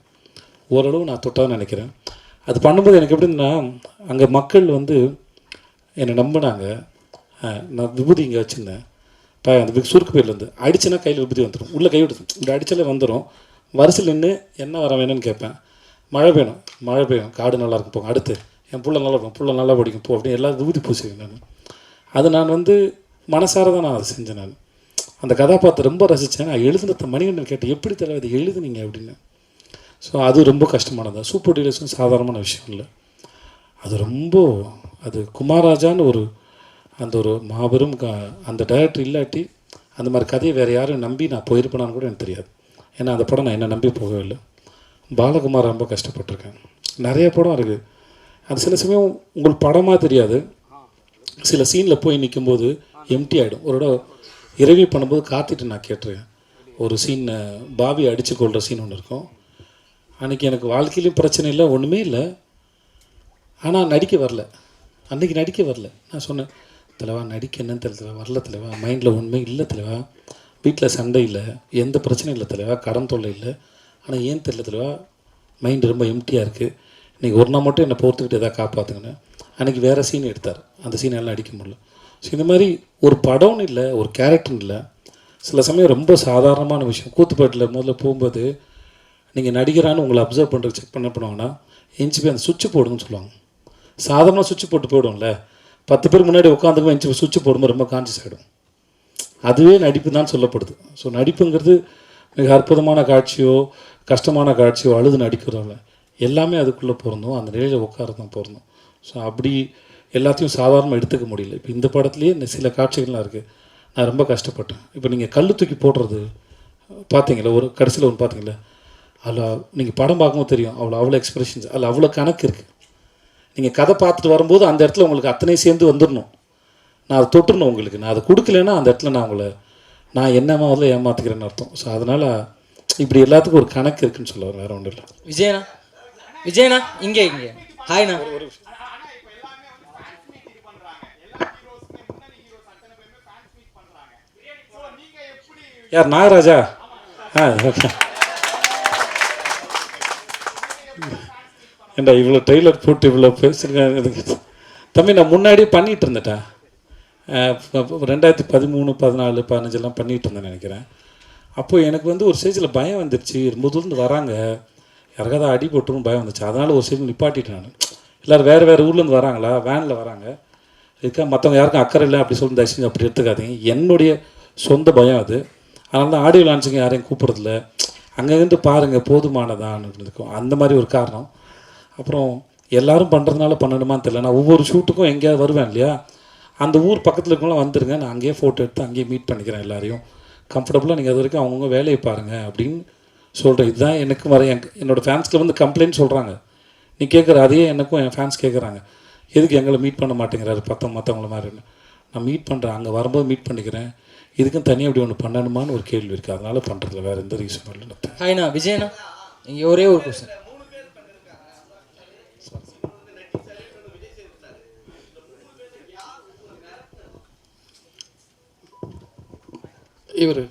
ஓரளவு நான் தொட்டான்னு நினைக்கிறேன். அது பண்ணும்போது எனக்கு எப்படின்னா, அங்கே மக்கள் வந்து என்னை நம்பினாங்க. நான் விபூதி இங்கே வச்சுருந்தேன், இப்போ அந்த சுருக்கு பேர்லேருந்து அடிச்சுன்னா கையில் விபூதி வந்துடும், உள்ளே கை விடுது, இப்படி அடித்தாலே வந்துடும். வரிசையில் நின்று என்ன வர வேணும்னு கேட்பேன். மழை பெய்யணும், மழை பெய்யும், காடு நல்லா இருக்கும் போங்க, அடுத்து என் புள்ள நல்லா இருக்கும், புள்ள நல்லா படிக்கும் போ, அப்படின்னு எல்லாம் விபூதி பூசிவேன் நான். அது நான் வந்து மனசார தான் நான் அதை செஞ்சேன். நான் அந்த கதாபாத்திரம் ரொம்ப ரசித்தேன். நான் எழுதுனத மணிகண்டன் கேட்டேன், எப்படி தலைவர் இதை எழுதுனீங்க அப்படின்னு. ஸோ அது ரொம்ப கஷ்டமானது. சூப்பர் டீலர்ஸும் சாதாரணமான விஷயம் இல்லை. அது ரொம்ப அது குமாரராஜான்னு அந்த ஒரு மாபெரும் அந்த டைரக்டர் இல்லாட்டி அந்த மாதிரி கதையை வேறு யாரும் நம்பி நான் போயிருப்பேனான்னு கூட எனக்கு தெரியாது. ஏன்னா அந்த படம் நான் என்ன நம்பி போகவே இல்லை. பாலகுமார் ரொம்ப கஷ்டப்பட்டிருக்கேன். நிறைய படம் இருக்குது. அது சில சமயம் உங்களுக்கு படமாக தெரியாது, சில சீனில் போய் நிற்கும்போது எம்டி ஆகிடும். ஒரு இடம் இரவி பண்ணும்போது காத்திட்டு நான் கேட்டிருக்கேன். ஒரு சீன் பாபி அடித்து கொள்கிற சீன் ஒன்று இருக்கும். அன்றைக்கி எனக்கு வாழ்க்கையிலையும் பிரச்சனை இல்லை, ஒன்றுமே இல்லை. ஆனால் நடிக்க வரல, அன்றைக்கி நடிக்க வரல. நான் சொன்னேன், தலைவா நடிக்க என்னன்னு தெரியல, வரல தலைவா, மைண்டில் ஒன்றுமே இல்லை தலைவா, வீட்டில் சண்டை இல்லை, எந்த பிரச்சனையும் இல்லை தலைவா, கடன் தொல்லை இல்லை, ஆனால் ஏன் தெரியல தலைவா, மைண்டு ரொம்ப எம்டியாக இருக்குது, இன்றைக்கி ஒரு நாள் மட்டும் என்னை பொறுத்துக்கிட்டு எதாவது காப்பாற்றுங்கன்னு. அன்றைக்கி வேறு சீன் எடுத்தார், அந்த சீன் எல்லாம் அடிக்க முடியல. ஸோ இந்த மாதிரி ஒரு படம்னு இல்லை, ஒரு கேரக்டர்னு இல்லை, சில சமயம் ரொம்ப சாதாரணமான விஷயம். கூத்துப்பாட்டில் முதல்ல போகும்போது நீங்கள் நடிகரான்னு உங்களை அப்சர்வ் பண்ணுறது செக் பண்ண பண்ணுவாங்கன்னா எஞ்சி போய் அந்த சுவிட்சு போடுங்கன்னு சொல்லுவாங்க. சாதாரணமாக சுவிட்சு போட்டு போயிடும்ல, 10 பேர் முன்னாடி உட்காந்துக்கும் எஞ்சி சுவிட்சு போடும்போது ரொம்ப கான்சியஸ் ஆகிடும். அதுவே நடிப்பு தான் சொல்லப்படுது. ஸோ நடிப்புங்கிறது மிக அற்புதமான காட்சியோ கஷ்டமான காட்சியோ அழுது நடிக்கிறோம்ல, எல்லாமே அதுக்குள்ளே பொருந்தும், அந்த நிலையில் உட்கார தான் பொருந்தும். ஸோ அப்படி எல்லாத்தையும் சாதாரணமாக எடுத்துக்க முடியல. இப்போ இந்த படத்துலேயே சில காட்சிகள்லாம் இருக்குது, நான் ரொம்ப கஷ்டப்பட்டேன். இப்போ நீங்கள் கல் தூக்கி போடுறது பார்த்தீங்களா, ஒரு கடைசியில் ஒன்று பார்த்தீங்களா, அதில் நீங்கள் படம் பார்க்கும்போது தெரியும், அவ்வளோ எக்ஸ்பிரஷன்ஸ், அதில் அவ்வளோ கணக்கு இருக்குது. நீங்கள் கதை பார்த்துட்டு வரும்போது அந்த இடத்துல உங்களுக்கு அத்தனை சேர்ந்து வந்துடணும், நான் அதை தொட்டுறணும் உங்களுக்கு. நான் அதை கொடுக்கலன்னா அந்த இடத்துல நான் என்ன முதல்ல ஏமாற்றிக்கிறேன்னு அர்த்தம். ஸோ அதனால் இப்படி எல்லாத்துக்கும் ஒரு கணக்கு இருக்குன்னு சொல்லுவார், வேறு ஒன்றும் இல்லை. விஜயண்ணா இங்கே ஹாய்ண்ணா. யார், நாகராஜா? ஓகே. ஏண்டா இவ்வளோ ட்ரெய்லர் போட்டு இவ்வளோ பேசுகிறேன் இதுக்கு தம்பி. நான் முன்னாடியே பண்ணிகிட்டு இருந்துட்டேன், 2013, 14, 15 பண்ணிகிட்டு இருந்தேன் நினைக்கிறேன். அப்போது எனக்கு வந்து ஒரு ஸ்டேஜில் பயம் வந்துருச்சு, ரொம்ப தூரந்து வராங்க, யாருக்காவது அடி போட்டுரும் பயம் வந்துச்சு. அதனால் ஒரு ஸ்டேஜ் நிப்பாட்டிட்டேன் நான். எல்லோரும் வேறு ஊர்லேருந்து வராங்களா, வேனில் வராங்க, இதுக்காக மற்றவங்க யாருக்கும் அக்கறை இல்லை அப்படி சொல்லி தயவுசெஞ்சு அப்படி எடுத்துக்காதீங்க. என்னுடைய சொந்த பயம் அது. அதனால தான் ஆடியோ லான்ச்சுங்க யாரையும் கூப்பிட்றதில்ல, அங்கேருந்து பாருங்கள் போதுமானதான்னு இருக்கும், அந்த மாதிரி ஒரு காரணம். அப்புறம் எல்லோரும் பண்ணுறதுனால பண்ணணுமான்னு தெரியல. நான் ஒவ்வொரு ஷூட்டுக்கும் எங்கேயாவது வருவேன் இல்லையா, அந்த ஊர் பக்கத்தில் இருக்கவங்களாம் வந்துருங்க, நான் அங்கேயே ஃபோட்டோ எடுத்து அங்கேயே மீட் பண்ணிக்கிறேன் எல்லாரையும் கம்ஃபர்டபுளாக, நீங்கள் அது வரைக்கும் அவங்கவுங்க வேலையை பாருங்கள் அப்படின்னு சொல்கிறேன். இதுதான் எனக்கும் என்னோடய ஃபேன்ஸில் வந்து கம்ப்ளைண்ட் சொல்கிறாங்க. நீ கேட்குற அதையே எனக்கும் என் ஃபேன்ஸ் கேட்குறாங்க, எதுக்கு எங்களை மீட் பண்ண மாட்டேங்கிறாரு மற்றவங்கள மாதிரின்னு. நான் மீட் பண்ணுறேன், அங்கே வரும்போது மீட் பண்ணிக்கிறேன், இதுக்கும் தனியாக இப்படி ஒன்று பண்ணணுமான்னு ஒரு கேள்வி இருக்குது, அதனால் பண்ணுறதில்ல, வேறு எந்த ரீசனும் இல்லை. ஹாய்ண்ணா. விஜயண்ணா இங்கே ஒரே ஒரு கொஸ்டின். இவர்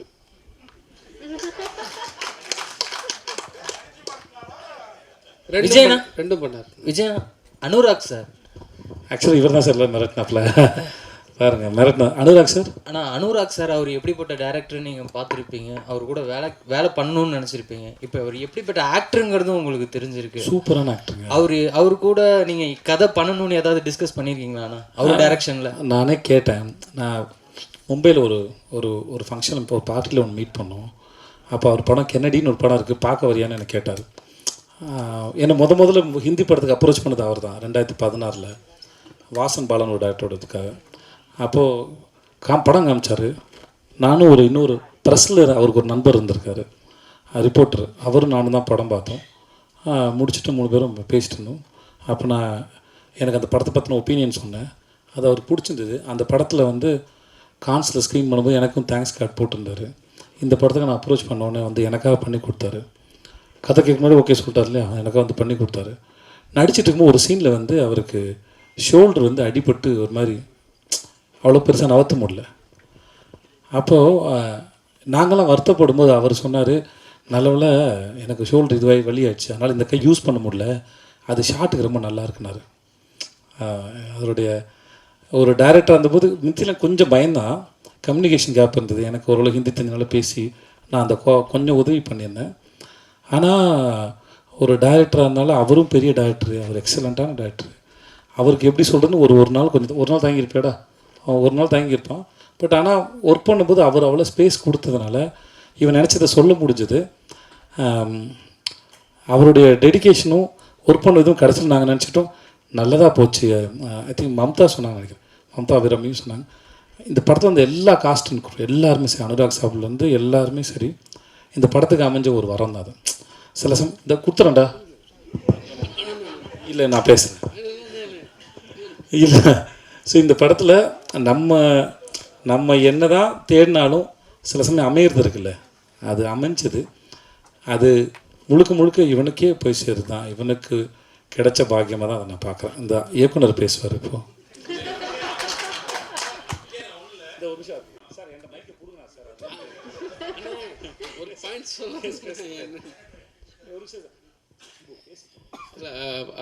விஜயண்ணா ரெண்டும் பண்ணார். விஜயண்ணா அனுராக் சார். ஆக்சுவலி இவர் தான் சார் எல்லாம் மிரட்டினாப்பில் பாருங்க மிரட்டின அனுராக் சார். ஆனால் அனுராக் சார் அவர் எப்படிப்பட்ட டேரக்டர் நீங்கள் பார்த்துருப்பீங்க, அவர் கூட வேலை பண்ணணும்னு நினச்சிருப்பீங்க. இப்போ அவர் எப்படிப்பட்ட ஆக்டருங்கிறதும் உங்களுக்கு தெரிஞ்சிருக்கு. சூப்பரான ஆக்டருங்க. அவர் கூட நீங்கள் கதை பண்ணணும்னு ஏதாவது டிஸ்கஸ் பண்ணியிருக்கீங்களாண்ணா அவர் டைரக்ஷனில்? நானே கேட்டேன். நான் மும்பையில் ஒரு ஒரு ஒரு ஃபங்க்ஷன் இப்போ ஒரு பார்ட்டியில் ஒன்று மீட் பண்ணோம். அப்போ அவர் படம் கென்னடின்னு ஒரு படம் இருக்குது, பார்க்க வரியான்னு எனக்கு கேட்டார். என்னை முதல்ல ஹிந்தி படத்துக்கு அப்ரோச் பண்ணது அவர் தான் 2016 வாசன் பாலன் ஒரு டேரக்டரோடதுக்காக. அப்போது படம் காமிச்சார். நானும் இன்னொரு ப்ரெஸ்ஸில் அவருக்கு ஒரு நண்பர் இருந்திருக்காரு, ரிப்போர்ட்டர், அவரும் நானும் தான் படம் பார்த்தோம். முடிச்சுட்டு 3 பேரும் பேசிட்டு இருந்தோம். அப்போ எனக்கு அந்த படத்தை பற்றின ஒப்பீனியன் சொன்னேன். அது அவருக்கு பிடிச்சிருந்தது. அந்த படத்தில் கான்ஸில் ஸ்க்ரீன் பண்ணும்போது எனக்கும் தேங்க்ஸ் கார்டு போட்டிருந்தார். இந்த படத்துக்கு நான் அப்ரோச் பண்ணோன்னே எனக்காக பண்ணி கொடுத்தாரு. கதை கேட்க முன்னாடி ஓகே சொல்லிட்டார் இல்லையா, எனக்காக பண்ணி கொடுத்தாரு. நடிச்சிட்டு இருக்கும்போது ஒரு சீனில் அவருக்கு ஷோல்டர் அடிபட்டு ஒரு மாதிரி அவ்வளோ பெருசாக நவத்த முடியல. அப்போது நாங்களாம் வருத்தப்படும் போது அவர் சொன்னார், நல்லவில் எனக்கு ஷோல்டர் இதுவாகி வலியாச்சு, அதனால் இந்த கை யூஸ் பண்ண முடியல, அது ஷாட்டுக்கு ரொம்ப நல்லா இருக்குனாரு. அவருடைய ஒரு டைரக்டர் இருந்தபோது மித்திலாம் கொஞ்சம் பயந்தான், கம்யூனிகேஷன் கேப் இருந்தது. எனக்கு ஓரளவு ஹிந்தி தெரிஞ்சனால பேசி நான் அந்த கொஞ்சம் உதவி பண்ணியிருந்தேன். ஆனால் ஒரு டைரக்டராக இருந்தாலும் அவரும் பெரிய டைரக்டரு, அவர் எக்ஸலண்ட்டான டைரக்டரு. அவருக்கு எப்படி சொல்கிறதுன்னு ஒரு நாள் தாங்கியிருப்பாடா, அவன் ஒரு நாள் தாங்கியிருப்பான். பட் ஆனால் ஒர்க் பண்ணும்போது அவர் அவ்வளோ ஸ்பேஸ் கொடுத்ததுனால இவன் நினச்சதை சொல்ல முடிஞ்சது. அவருடைய டெடிக்கேஷனும் ஒர்க் பண்ணதும் கடைசியில் நாங்கள் நினச்சிட்டோம் நல்லதாக போச்சு. ஐ திங்க் மம்தா சொன்னாங்க, நினைக்கிறேன் மம்தா அபிராமியும் சொன்னாங்க. இந்த படத்தில் எல்லா காஸ்டும் எல்லாருமே சரி, அனுராக் சாப்பிட்லேருந்து எல்லாருமே சரி, இந்த படத்துக்கு அமைஞ்ச ஒரு வரம் தான் அது. சில இந்த குத்துறேன்டா இல்லை நான் பேசுகிறேன் இல்லை. ஸோ இந்த படத்தில் நம்ம என்ன தான் தேடினாலும் சில சமயம் அமையிறது இருக்குல்ல, அது அமைஞ்சது. அது முழுக்க இவனுக்கே போய் சேருது தான், இவனுக்கு கிடைச்ச பாக்கியமாக தான் அதை நான் பார்க்குறேன். இந்த இயக்குனர் பேசுவார் இப்போது.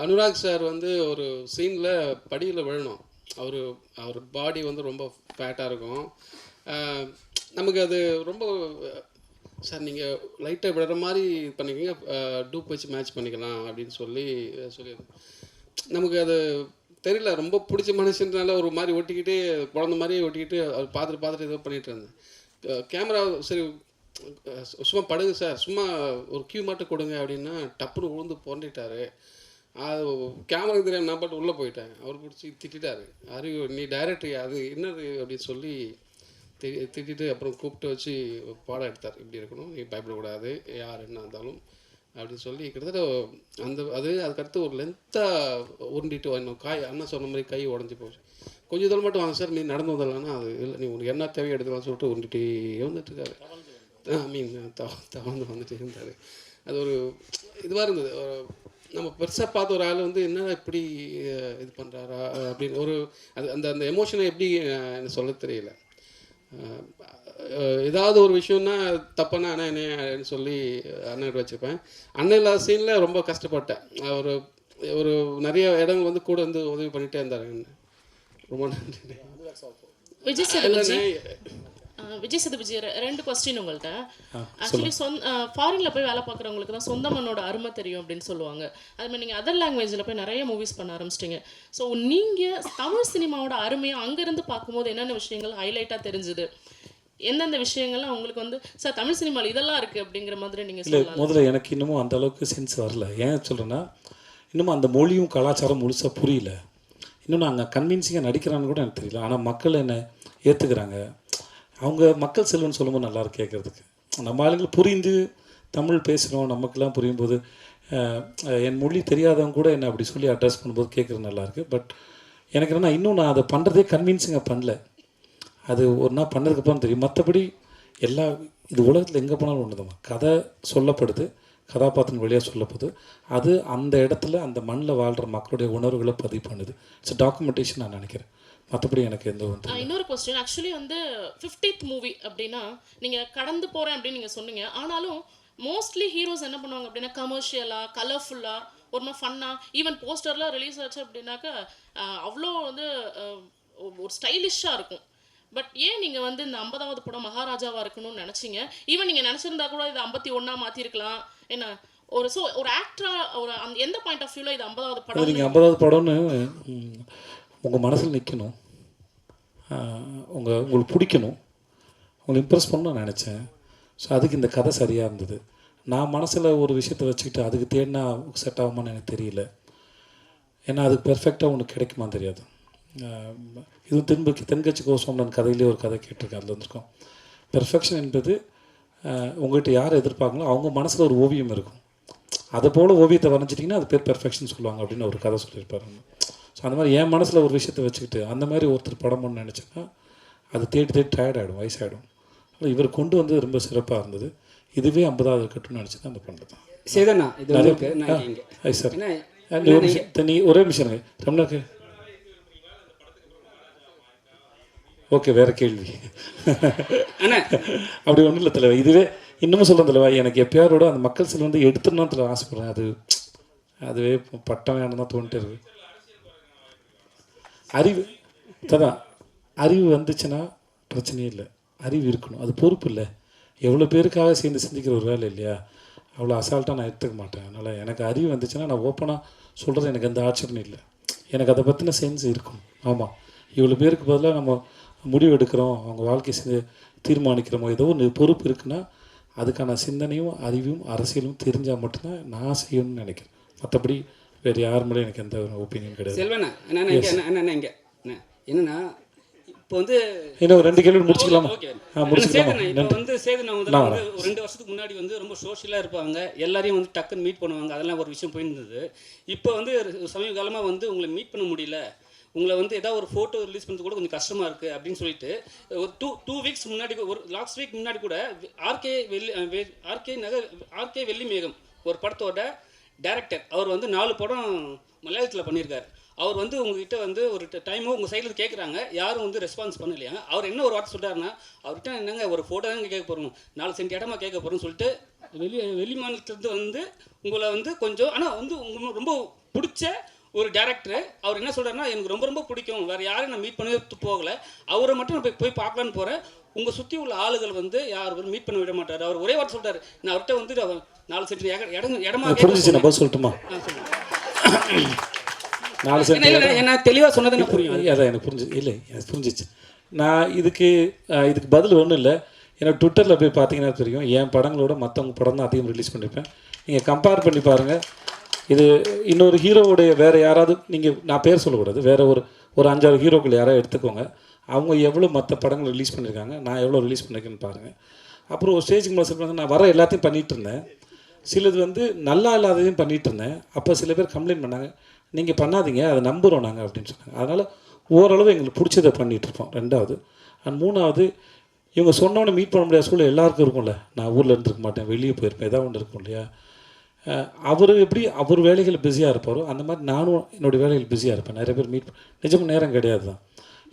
அனுராக் சார் ஒரு சீனில் படியில் விழணும். அவர் பாடி ரொம்ப ஃபேட்டாக இருக்கும். நமக்கு அது ரொம்ப சார் நீங்கள் லைட்டாக விடுற மாதிரி பண்ணிக்கோங்க, டூப் வச்சு மேட்ச் பண்ணிக்கலாம் அப்படின்னு சொல்லி நமக்கு அது தெரியல, ரொம்ப பிடிச்ச மனுஷன்றனால ஒரு மாதிரி ஒட்டிக்கிட்டு குழந்த மாதிரியே ஒட்டிக்கிட்டு அவர் பார்த்துட்டு ஏதோ பண்ணிகிட்டு இருந்தேன். கேமரா சரி சும்மா படுங்க சார், சும்மா ஒரு கியூ மட்டும் கொடுங்க அப்படின்னா டப்புன்னு விழுந்து புரண்டிட்டாரு. அது கேமரா தெரியாமல் நான் பாட்டு உள்ளே போயிட்டேன். அவர் பிடிச்சி திட்டாரு, அறிவு நீ டைரக்டர் அது என்னது அப்படின்னு சொல்லி திட்டிட்டு அப்புறம் கூப்பிட்டு வச்சு பாடம் எடுத்தார். இப்படி இருக்கணும், நீ பயப்படக்கூடாது, யார் என்ன இருந்தாலும் அப்படின்னு சொல்லி கிட்டத்தட்ட அதுக்கடுத்து ஒரு லென்த்தாக உருண்டிட்டு வரணும். அண்ணன் சொன்ன மாதிரி கை உடஞ்சி போச்சு. கொஞ்சம் தூரம் மட்டும் வாங்க சார், நீ நடந்து வந்தலான்னா அது இல்லை, நீ உனக்கு என்ன தேவையை எடுத்துக்கலாம்னு சொல்லிட்டு உருண்டிட்டே வந்துட்டுருக்காரு. தவழ்ந்து வந்துட்டு இருந்தார். அது ஒரு இதுவாக இருந்தது. நம்ம பெருசாக பார்த்த ஒரு ஆள் என்ன இப்படி இது பண்ணுறாரா அப்படின்னு அந்த அந்த எமோஷனை எப்படி எனக்கு சொல்ல தெரியல. ஏதாவது ஒரு விஷயம்னா தப்பானா அண்ணா என்ன சொல்லி அண்ணன் வச்சுருப்பேன். அண்ணன் இல்லாத சீனில் ரொம்ப கஷ்டப்பட்டேன். ஒரு நிறைய இடங்கள் கூட உதவி பண்ணிகிட்டே இருந்தார். ரொம்ப நன்றி. விஜய் சேதுபதி 2 கொஸ்டின் உங்கள்கிட்ட. ஆக்சுவலி ஃபாரினில் போய் வேலை பார்க்குறவங்களுக்கு தான் சொந்த மண்ணோட அருமை தெரியும் அப்படின்னு சொல்லுவாங்க. அதுமாதிரி நீங்கள் அதர் லாங்குவேஜில் போய் நிறைய மூவிஸ் பண்ண ஆரம்பிச்சிட்டிங்க. ஸோ நீங்கள் தமிழ் சினிமாவோட அருமையை அங்கேருந்து பார்க்கும்போது என்னென்ன விஷயங்கள் ஹைலைட்டாக தெரிஞ்சுது, எந்தெந்த விஷயங்கள்லாம் உங்களுக்கு சார் தமிழ் சினிமாவில் இதெல்லாம் இருக்குது அப்படிங்கிற மாதிரி நீங்கள் சொல்லலாம்? முதல்ல எனக்கு இன்னமும் அந்த அளவுக்கு சென்ஸ் வரல. ஏன் சொல்கிறேன்னா இன்னமும் அந்த மொழியும் கலாச்சாரம் முழுசாக புரியல. இன்னும் நாங்கள் கன்வின்சிங்காக நடிக்கிறான்னு கூட எனக்கு தெரியல. ஆனால் மக்கள் என்னை ஏற்றுக்கிறாங்க. அவங்க மக்கள் செல்வன்னு சொல்லும்போது நல்லாயிருக்கு கேட்குறதுக்கு. நம்ம ஆளுங்களை புரிந்து தமிழ் பேசுகிறோம், நமக்கெல்லாம் புரியும் போது என் மொழி தெரியாதவங்க கூட என்னை அப்படி சொல்லி அட்ரஸ் பண்ணும்போது கேட்குறது நல்லாயிருக்கு. பட் எனக்கு என்னென்னா இன்னும் நான் அதை பண்ணுறதே கன்வின்சிங்காக பண்ணல. அது ஒரு நாள் பண்ணதுக்கப்புறம் தெரியும். மற்றபடி இது உலகத்தில் எங்கே போனாலும் ஒன்று தான், கதை சொல்லப்படுது, கதாபாத்திரம் வழியாக சொல்லப்படுது. அது அந்த இடத்துல அந்த மண்ணில் வாழ்கிற மக்களுடைய உணர்வுகளை பதிவு பண்ணுது. இட்ஸ் டாக்குமெண்டேஷன் நான் நினைக்கிறேன். மற்றபடி எனக்கு எந்த இன்னொரு கொஸ்டின். ஆக்சுவலி 50th மூவி அப்படின்னா நீங்கள் கடந்து போகிறேன் அப்படின்னு நீங்கள் சொன்னீங்க. ஆனாலும் மோஸ்ட்லி ஹீரோஸ் என்ன பண்ணுவாங்க அப்படின்னா கமர்ஷியலாக, கலர்ஃபுல்லாக, ஒரு மாதிரி ஃபன்னாக, ஈவன் போஸ்டர்லாம் ரிலீஸ் ஆச்சு அப்படின்னாக்கா அவ்வளோ ஒரு ஸ்டைலிஷ்ஷாக இருக்கும். பட் ஏன் நீங்கள் வந்து இந்த 50வது படம் மகாராஜாவாக இருக்கணும்னு நினச்சிங்க? ஈவன் நீங்கள் நினச்சிருந்தா கூட இது 51 மாற்றிருக்கலாம். என்ன ஒரு ஆக்டராக ஒரு அந்த எந்த பாயிண்ட் ஆஃப் வியூவில் இது 50வது படம்? நீங்கள் 50வது படம்னு உங்கள் மனசில் நிற்கணும், உங்களுக்கு பிடிக்கணும், உங்களை இம்ப்ரெஸ் பண்ணணும்னு நினச்சேன். ஸோ அதுக்கு இந்த கதை சரியாக இருந்தது. நான் மனசில் ஒரு விஷயத்தை வச்சுக்கிட்டு அதுக்கு தேடினா செட் ஆகுமான்னு எனக்கு தெரியல. ஏன்னா அதுக்கு பெர்ஃபெக்டாக ஒன்று கிடைக்குமான்னு தெரியாது. இதுவும் தென்கட்சி கோசோம்னு கதையிலே ஒரு கதை கேட்டிருக்கேன், அதில் வந்திருக்கோம். பெர்ஃபெக்ஷன் என்பது உங்கள்கிட்ட யார் எதிர்பார்க்கணும் அவங்க மனசில் ஒரு ஓவியம் இருக்கும், அதை போல் ஓவியத்தை வரைஞ்சிட்டிங்கன்னா அது பேர் பெர்ஃபெக்ஷன் சொல்லுவாங்க அப்படின்னு ஒரு கதை சொல்லியிருப்பாரு. ஸோ அந்த மாதிரி என் மனசில் ஒரு விஷயத்தை வச்சுக்கிட்டு அந்த மாதிரி ஒருத்தர் படம் பண்ண நினச்சேன்னா அது தேடி டயர்ட் ஆகிடும், வயசாகிடும். இவர் கொண்டு வந்து ரொம்ப சிறப்பாக இருந்தது. இதுவே 50வது கட்டுன்னு நினச்சி தான் அந்த பண்ணுறது. சேதனா இது ஐ சார் நீ ஒரே நிமிஷம் ரம்னாக்கு. ஓகே, வேறு கேள்வி. அப்படி ஒன்றும் இல்லை தலைவா. இதுவே இன்னமும் சொல்கிறேன் தலைவா, எனக்கு எப்பயாரோட அந்த மக்கள் சில வந்து எடுத்துடணும் தலை ஆசைப்படுறேன். அதுவே பட்டம் வேணும் தான் தோணிட்டு இருக்கு. அறிவு தான், அறிவு வந்துச்சுன்னா பிரச்சனையே இல்லை. அறிவு இருக்கணும், அது பொறுப்பு இல்லை. எவ்வளோ பேருக்காக சேர்ந்து சிந்திக்கிற ஒரு வேலை இல்லையா, அவ்வளோ அசால்ட்டாக நான் எடுத்துக்க மாட்டேன். அதனால் எனக்கு அறிவு வந்துச்சுன்னா நான் ஓப்பனாக சொல்கிறது எனக்கு எந்த ஆட்சேபனையும் இல்லை. எனக்கு அதை பற்றின சென்ஸ் இருக்கும். ஆமாம், இவ்வளோ பேருக்கு பதிலாக நம்ம முடிவு எடுக்கிறோம், அவங்க வாழ்க்கை தீர்மானிக்கிறோமோ, ஏதோ ஒன்று பொறுப்பு இருக்குன்னா அதுக்கான சிந்தனையும் அறிவும் அரசியலும் தெரிஞ்சால் மட்டும்தான் நான் செய்யணும்னு நினைக்கிறேன். மற்றபடி வேறு யார் மேலே எனக்கு எந்த ஒப்பீனியன் கிடையாது. செல்வண்ணா என்னன்னா இப்போ வந்து இன்னும் 2 கேள்வி முடிச்சுக்கலாமா? முடிச்சுக்கலாமா? இப்போ வந்து சேதுனா வந்து 2 வருஷத்துக்கு முன்னாடி வந்து ரொம்ப சோஷியலாக இருப்பாங்க, எல்லாரையும் வந்து டக்குன்னு மீட் பண்ணுவாங்க, அதெல்லாம் ஒரு விஷயம் போயிருந்தது. இப்போ வந்து சமீப காலமாக வந்து உங்களை மீட் பண்ண முடியல, உங்களை வந்து ஏதாவது ஒரு ஃபோட்டோ ரிலீஸ் பண்ணுறது கூட கொஞ்சம் கஷ்டமாக இருக்குது அப்படின்னு சொல்லிட்டு ஒரு டூ வீக்ஸ் முன்னாடி, ஒரு லாஸ்ட் வீக் முன்னாடி கூட ஆர்கே வெள்ளிமேகம் ஒரு படத்தோட டைரக்டர், அவர் வந்து 4 படம் மலையாளத்தில் பண்ணியிருக்காரு. அவர் வந்து உங்ககிட்ட வந்து ஒரு டைமும் உங்கள் சைடில் கேட்குறாங்க, யாரும் வந்து ரெஸ்பான்ஸ் பண்ணலையா. அவர் என்ன ஒரு வார்த்தை சொல்கிறாருன்னா, அவர்கிட்ட என்னங்க ஒரு ஃபோட்டோ தான் கேட்க போகிறோம், 4 சென்ட் இடமா கேட்க போகிறோம்னு சொல்லிட்டு வெளி மாநிலத்துலேருந்து வந்து உங்களை வந்து கொஞ்சம், ஆனால் வந்து உங்களுக்கு ரொம்ப பிடிச்ச ஒரு டேரக்டர். அவர் என்ன சொல்கிறாருன்னா, எனக்கு ரொம்ப பிடிக்கும், வேறு யாரையும் நான் மீட் பண்ணவே போகலை, அவரை மட்டும் நான் போய் பார்க்கலான்னு போகிறேன், உங்கள் சுற்றி உள்ள ஆளுகள் வந்து யாரும் மீட் பண்ண விட மாட்டார். அவர் ஒரே வார்த்தை சொல்கிறார், நான் அவர்கிட்ட வந்து 4 சென்ட் இடமா சொல்லட்டுமா? 4 சென்ட் என்ன தெளிவாக சொன்னது புரியும். அதான் எனக்கு எனக்கு புரிஞ்சிச்சு. நான் இதுக்கு பதில் ஒன்றும் இல்லை. ஏன்னா ட்விட்டரில் போய் பார்த்தீங்கன்னா தெரியும், என் படங்களோட மற்றவங்க படம் தான் அதிகம் ரிலீஸ் பண்ணியிருப்பேன். நீங்கள் கம்பேர் பண்ணி பாருங்கள். இது இன்னொரு ஹீரோவுடைய வேறு யாராவது, நீங்கள் நான் பேர் சொல்லக்கூடாது, வேறு ஒரு 5-6 ஹீரோக்கள் யாராவது எடுத்துக்கோங்க, அவங்க எவ்வளோ மற்ற படங்கள் ரிலீஸ் பண்ணியிருக்காங்க, நான் எவ்வளோ ரிலீஸ் பண்ணியிருக்கேன்னு பாருங்கள். அப்புறம் ஒரு ஸ்டேஜுக்கு மேலே சொல்லுவாங்க, நான் வர எல்லாத்தையும் பண்ணிகிட்டு இருந்தேன், சிலது வந்து நல்லா இல்லாததையும் பண்ணிகிட்டு இருந்தேன். அப்போ சில பேர் கம்ப்ளைண்ட் பண்ணாங்க, நீங்கள் பண்ணாதீங்க, அதை நம்புகிறோம் நாங்கள் அப்படின்னு சொன்னாங்க. அதனால் ஓரளவு எங்களுக்கு பிடிச்சதை பண்ணிகிட்ருப்போம். 2வது அண்ட் 3வது, இவங்க சொன்னோன்னே மீட் பண்ண முடியாத சூழல் எல்லாருக்கும் இருக்கும்ல. நான் ஊரில் இருந்துருக்க மாட்டேன், வெளியே போயிருப்பேன், ஏதாவது ஒன்று இருக்கும் இல்லையா. அவர் எப்படி அவர் வேலைகள் பிஸியாக இருப்பாரோ அந்த மாதிரி நானும் என்னுடைய வேலைகள் பிஸியாக இருப்பேன். நிறைய பேர் நிஜமாக நேரம் கிடையாது தான்,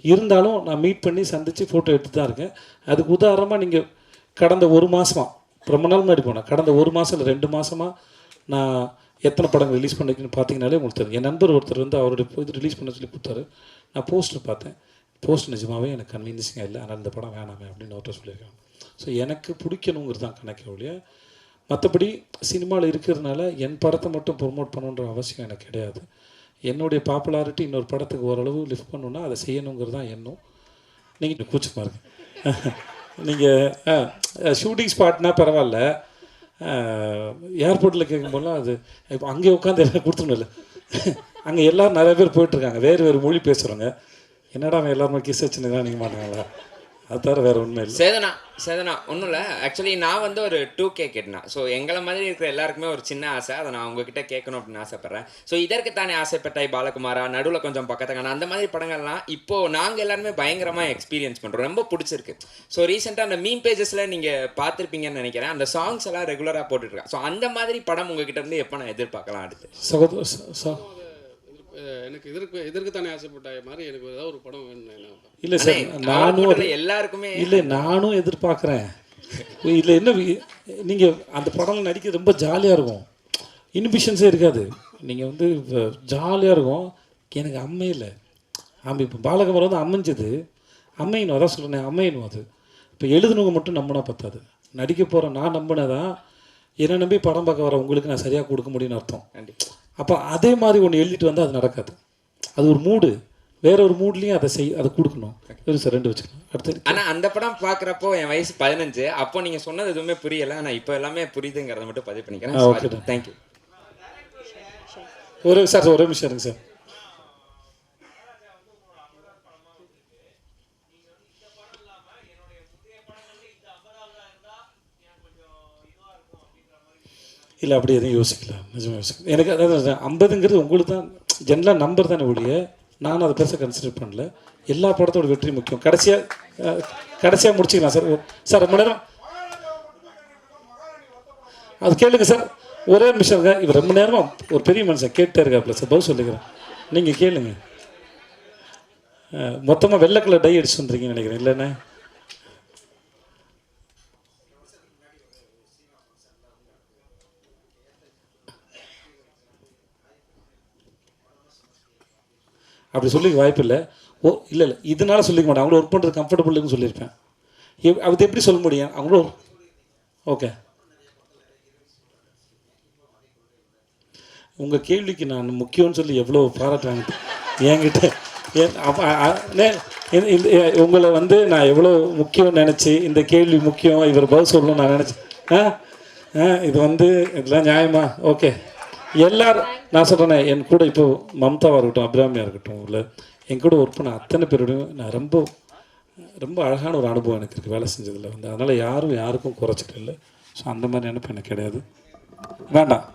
இருந்தாலும் நான் மீட் பண்ணி சந்தித்து ஃபோட்டோ எடுத்து தான் இருக்கேன். அதுக்கு உதாரணமாக நீங்கள் கடந்த 1 மாதமாக, ரொம்ப நாள் முன்னாடி போனேன், கடந்த 1 மாதம் இல்லை 2 மாதமாக நான் எத்தனை படங்கள் ரிலீஸ் பண்ணிருக்கேன்னு பார்த்தீங்கனாலே உங்களுக்கு தெரியும். என் நண்பர் ஒருத்தர் வந்து அவருடைய இது ரிலீஸ் பண்ண சொல்லி கொடுத்தாரு. நான் போஸ்டர் பார்த்தேன், போஸ்ட் நிஜமாகவே எனக்கு கன்வீன்சிங்காக இல்லை, ஆனால் இந்த படம் வேணாமே அப்படின்னு அவர்கிட்ட சொல்லியிருக்காங்க. ஸோ எனக்கு பிடிக்கணுங்கிறது தான் கணக்கு ஒழிய, மற்றபடி சினிமாவில் இருக்கிறதுனால என் படத்தை மட்டும் ப்ரொமோட் பண்ணணுன்ற அவசியம் எனக்கு கிடையாது. என்னுடைய பாப்புலாரிட்டி இன்னொரு படத்துக்கு ஓரளவு லிஃப்ட் பண்ணணுன்னா அதை செய்யணுங்கிறது தான் எண்ணம். நீங்கள் கூச்சமாக இருக்கு, நீங்கள் ஷூட்டிங் ஸ்பாட்னா பரவாயில்ல, ஏர்போர்ட்டில் கேட்கும்போதெல்லாம் அது இப்போ அங்கே உட்காந்து எல்லாம் கொடுத்துடணும். அங்கே எல்லோரும் நிறைய பேர் போயிட்டுருக்காங்க, வேறு மொழி பேசுகிறவங்க, என்னடா அவன் எல்லாருமே கிஸ் வச்சுன்னு நீங்கள் மாட்டாங்களா, அது தவிர வேறு ஒன்றும் இல்லை. சேதனா ஒன்றும் இல்லை. ஆக்சுவலி நான் வந்து ஒரு 2K கேட்டேன். ஸோ எங்களை மாதிரி இருக்கிற எல்லாருக்குமே ஒரு சின்ன ஆசை, அதை நான் உங்ககிட்ட கேட்கணும் அப்படின்னு ஆசைப்பட்றேன். ஸோ இதற்கு தானே ஆசைப்பட்டாய் பாலகுமாரா, நடுவில் கொஞ்சம் பக்கத்துக்கான அந்த மாதிரி படங்கள்லாம் இப்போது நாங்கள் எல்லாருமே பயங்கரமாக எக்ஸ்பீரியன்ஸ் பண்ணுறோம், ரொம்ப பிடிச்சிருக்கு. ஸோ ரீசெண்டாக அந்த மீம் பேஜஸில் நீங்கள் பார்த்துருப்பீங்கன்னு நினைக்கிறேன், அந்த சாங்ஸ் எல்லாம் ரெகுலராக போட்டுட்ருக்கேன். ஸோ அந்த மாதிரி படம் உங்ககிட்ட இருந்து எப்போ நான் எதிர்பார்க்கலாம் அடுத்து? எனக்கு இதற்கு தானே ஆசைப்பட்டாய மாதிரி எனக்கு ஏதாவது ஒரு படம் வேணும். இல்லை சார், நானும் எல்லாருக்குமே இல்லை, நானும் எதிர்பார்க்குறேன். இல்லை என்ன, நீங்கள் அந்த படம் நடிக்க ரொம்ப ஜாலியாக இருக்கும், இன்ஹிபிஷன்ஸே இருக்காது, நீங்கள் வந்து ஜாலியாக இருக்கும். எனக்கு அம்மே இல்லை, இப்போ பாலகுமாரன் வந்து அமைஞ்சது அமையணும், அதான் சொல்கிறேன், அமையணும். அது இப்போ எழுதுனவங்க மட்டும் நம்பினா பத்தாது, நடிக்க போகிற நான் நம்பினதான் என்னை நம்பி படம் பார்க்க வர உங்களுக்கு நான் சரியாக கொடுக்க முடியும்னு அர்த்தம். அப்போ அதே மாதிரி ஒன்று எழுதிட்டு வந்தால் அது நடக்காது. அது ஒரு மூடு, வேற ஒரு மூட்லேயும் அதை கொடுக்கணும். சார் 2 வச்சுக்கலாம். அடுத்து ஆனால் அந்த படம் பார்க்குறப்போ என் வயசு 15, அப்போ நீங்கள் சொன்னது எதுவுமே புரியலை, ஆனால் இப்போ எல்லாமே புரியுதுங்கிறத மட்டும் பதிவு பண்ணிக்கிறேன். Okay, thank you. ஒரே நிமிஷம் இருங்க சார். இல்லை அப்படி எதுவும் யோசிக்கல, நிஜமாக யோசிக்கல. எனக்கு அதாவது 50ங்கிறது உங்களுக்கு தான் ஜென்ரலாக நம்பர் தானே ஒழிய நானும் அதை பெருசாக கன்சிடர் பண்ணல. எல்லா படத்தோட வெற்றி முக்கியம். கடைசியாக முடிச்சுக்கலாம் சார். சார் ரொம்ப நேரம் அது கேளுங்க சார், ஒரே நிமிஷம் இருங்க. இவர் ரொம்ப நேரமாக ஒரு பெரிய மனுஷன் கேட்டே இருக்காப்புல சார், பதில் சொல்லிக்கிறேன், நீங்கள் கேளுங்க. மொத்தமாக வெள்ளை கலர் டை அடிச்சு வந்துருக்கீங்கன்னு நினைக்கிறேன், இல்லைண்ணே? அப்படி சொல்லிக்க வாய்ப்பு இல்லை. இல்லை இதனால சொல்லிக்க மாட்டேன், அவங்கள ஒர்க் பண்ணுறது கம்ஃபர்டபுள்னு சொல்லியிருப்பேன். அது எப்படி சொல்ல முடியும் அவங்களும்? ஓகே, உங்கள் கேள்விக்கு நான் முக்கியம்னு சொல்லி எவ்வளோ பாராட்டுறாங்க என்கிட்ட. உங்களை வந்து நான் எவ்வளோ முக்கியம்னு நினச்சி இந்த கேள்வி முக்கியம், இவர் பதில் சொல்லணும்னு நான் நினச்சேன். இது வந்து இதெல்லாம் நியாயமா? ஓகே, எல்லாரும் நான் சொல்கிறேனே, என் கூட இப்போ மம்தாவாக இருக்கட்டும், அபிராமியாக இருக்கட்டும், இல்லை என் கூட ஒர்க் பண்ண அத்தனை பேரோடையும் நான் ரொம்ப ரொம்ப அழகான ஒரு அனுபவம் எனக்கு இருக்குது வேலை செஞ்சதில் வந்து. அதனால் யாருக்கும் குறைச்சிட்டு இல்லை. ஸோ அந்த மாதிரி நினைப்பு எனக்கு கிடையாது. வேண்டாம்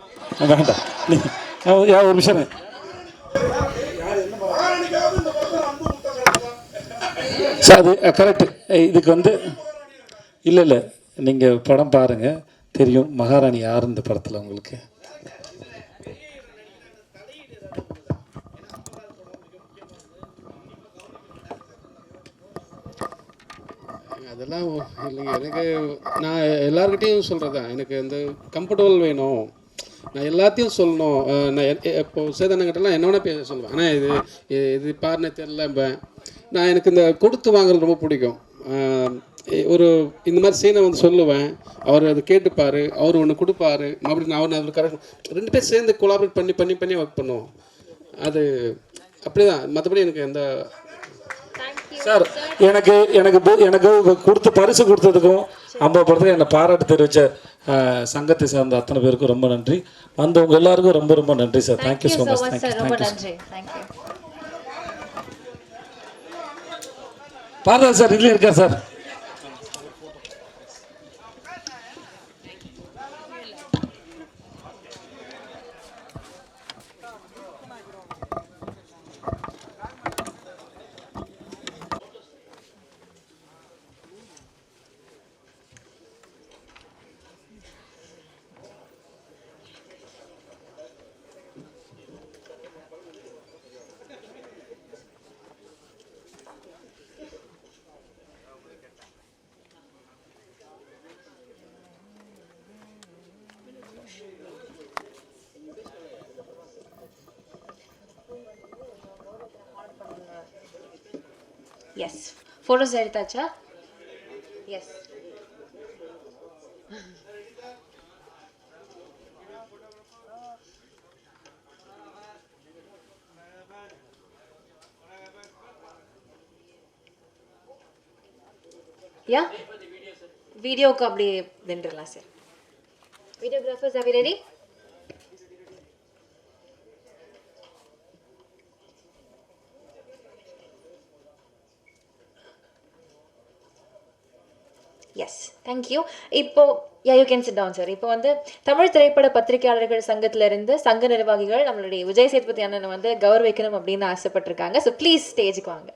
ஒரு நிமிஷம் சார், அது கரெக்டு. இதுக்கு வந்து இல்லை நீங்கள் படம் பாருங்கள், தெரியும் மகாராணி யார் இந்த படத்தில் உங்களுக்கு. அதெல்லாம் இல்லைங்க. எனக்கு நான் எல்லாருக்கிட்டையும் சொல்கிறது தான், எனக்கு இந்த கம்ஃபர்டபுள் வேணும், நான் எல்லாத்தையும் சொல்லணும். நான் இப்போது சேதனங்கிட்டலாம் என்ன வேணால் பேச சொல்லுவேன். ஆனால் இது பாருன்னு தெரில. நான் எனக்கு இந்த கொடுத்து வாங்குறது ரொம்ப பிடிக்கும். ஒரு இந்த மாதிரி சீனை வந்து சொல்லுவேன், அவர் அதை கேட்டுப்பார், அவர் ஒன்று கொடுப்பாரு, மறுபடியும் நான் அவர் கரெக்ட் 2 பேர் சேர்ந்து கொலாபரேட் பண்ணி ஒர்க் பண்ணுவோம். அது அப்படி தான். மற்றபடி எனக்கு எந்த சார் எனக்கு கொடுத்த பரிசு கொடுத்ததுக்கும் 50 படத்துக்கு என்னை பாராட்டு தெரிவித்த சங்கத்தை சேர்ந்த அத்தனை பேருக்கும் ரொம்ப நன்றி. வந்தவங்க எல்லாருக்கும் ரொம்ப ரொம்ப நன்றி sir. Thank you so much. Thank you. Bharatha sir இதுலேயும் இருக்கா சார்? எஸ், ஃபோட்டோஸ் எடுத்தாச்சா? எஸ். யா, வீடியோக்கு அப்படியே நின்றுடலாம் sir. Videographers are we ready? Yes, thank you. இப்போ you can sit down sir. இப்போ வந்து தமிழ் திரைப்பட பத்திரிகையாளர்கள் சங்கத்திலிருந்து சங்க நிர்வாகிகள் நம்மளுடைய விஜய் சேதுபதி அண்ணனை வந்து கௌரவிக்கணும் அப்படின்னு ஆசைப்பட்டிருக்காங்க. ஸோ ப்ளீஸ் ஸ்டேஜுக்கு வாங்க.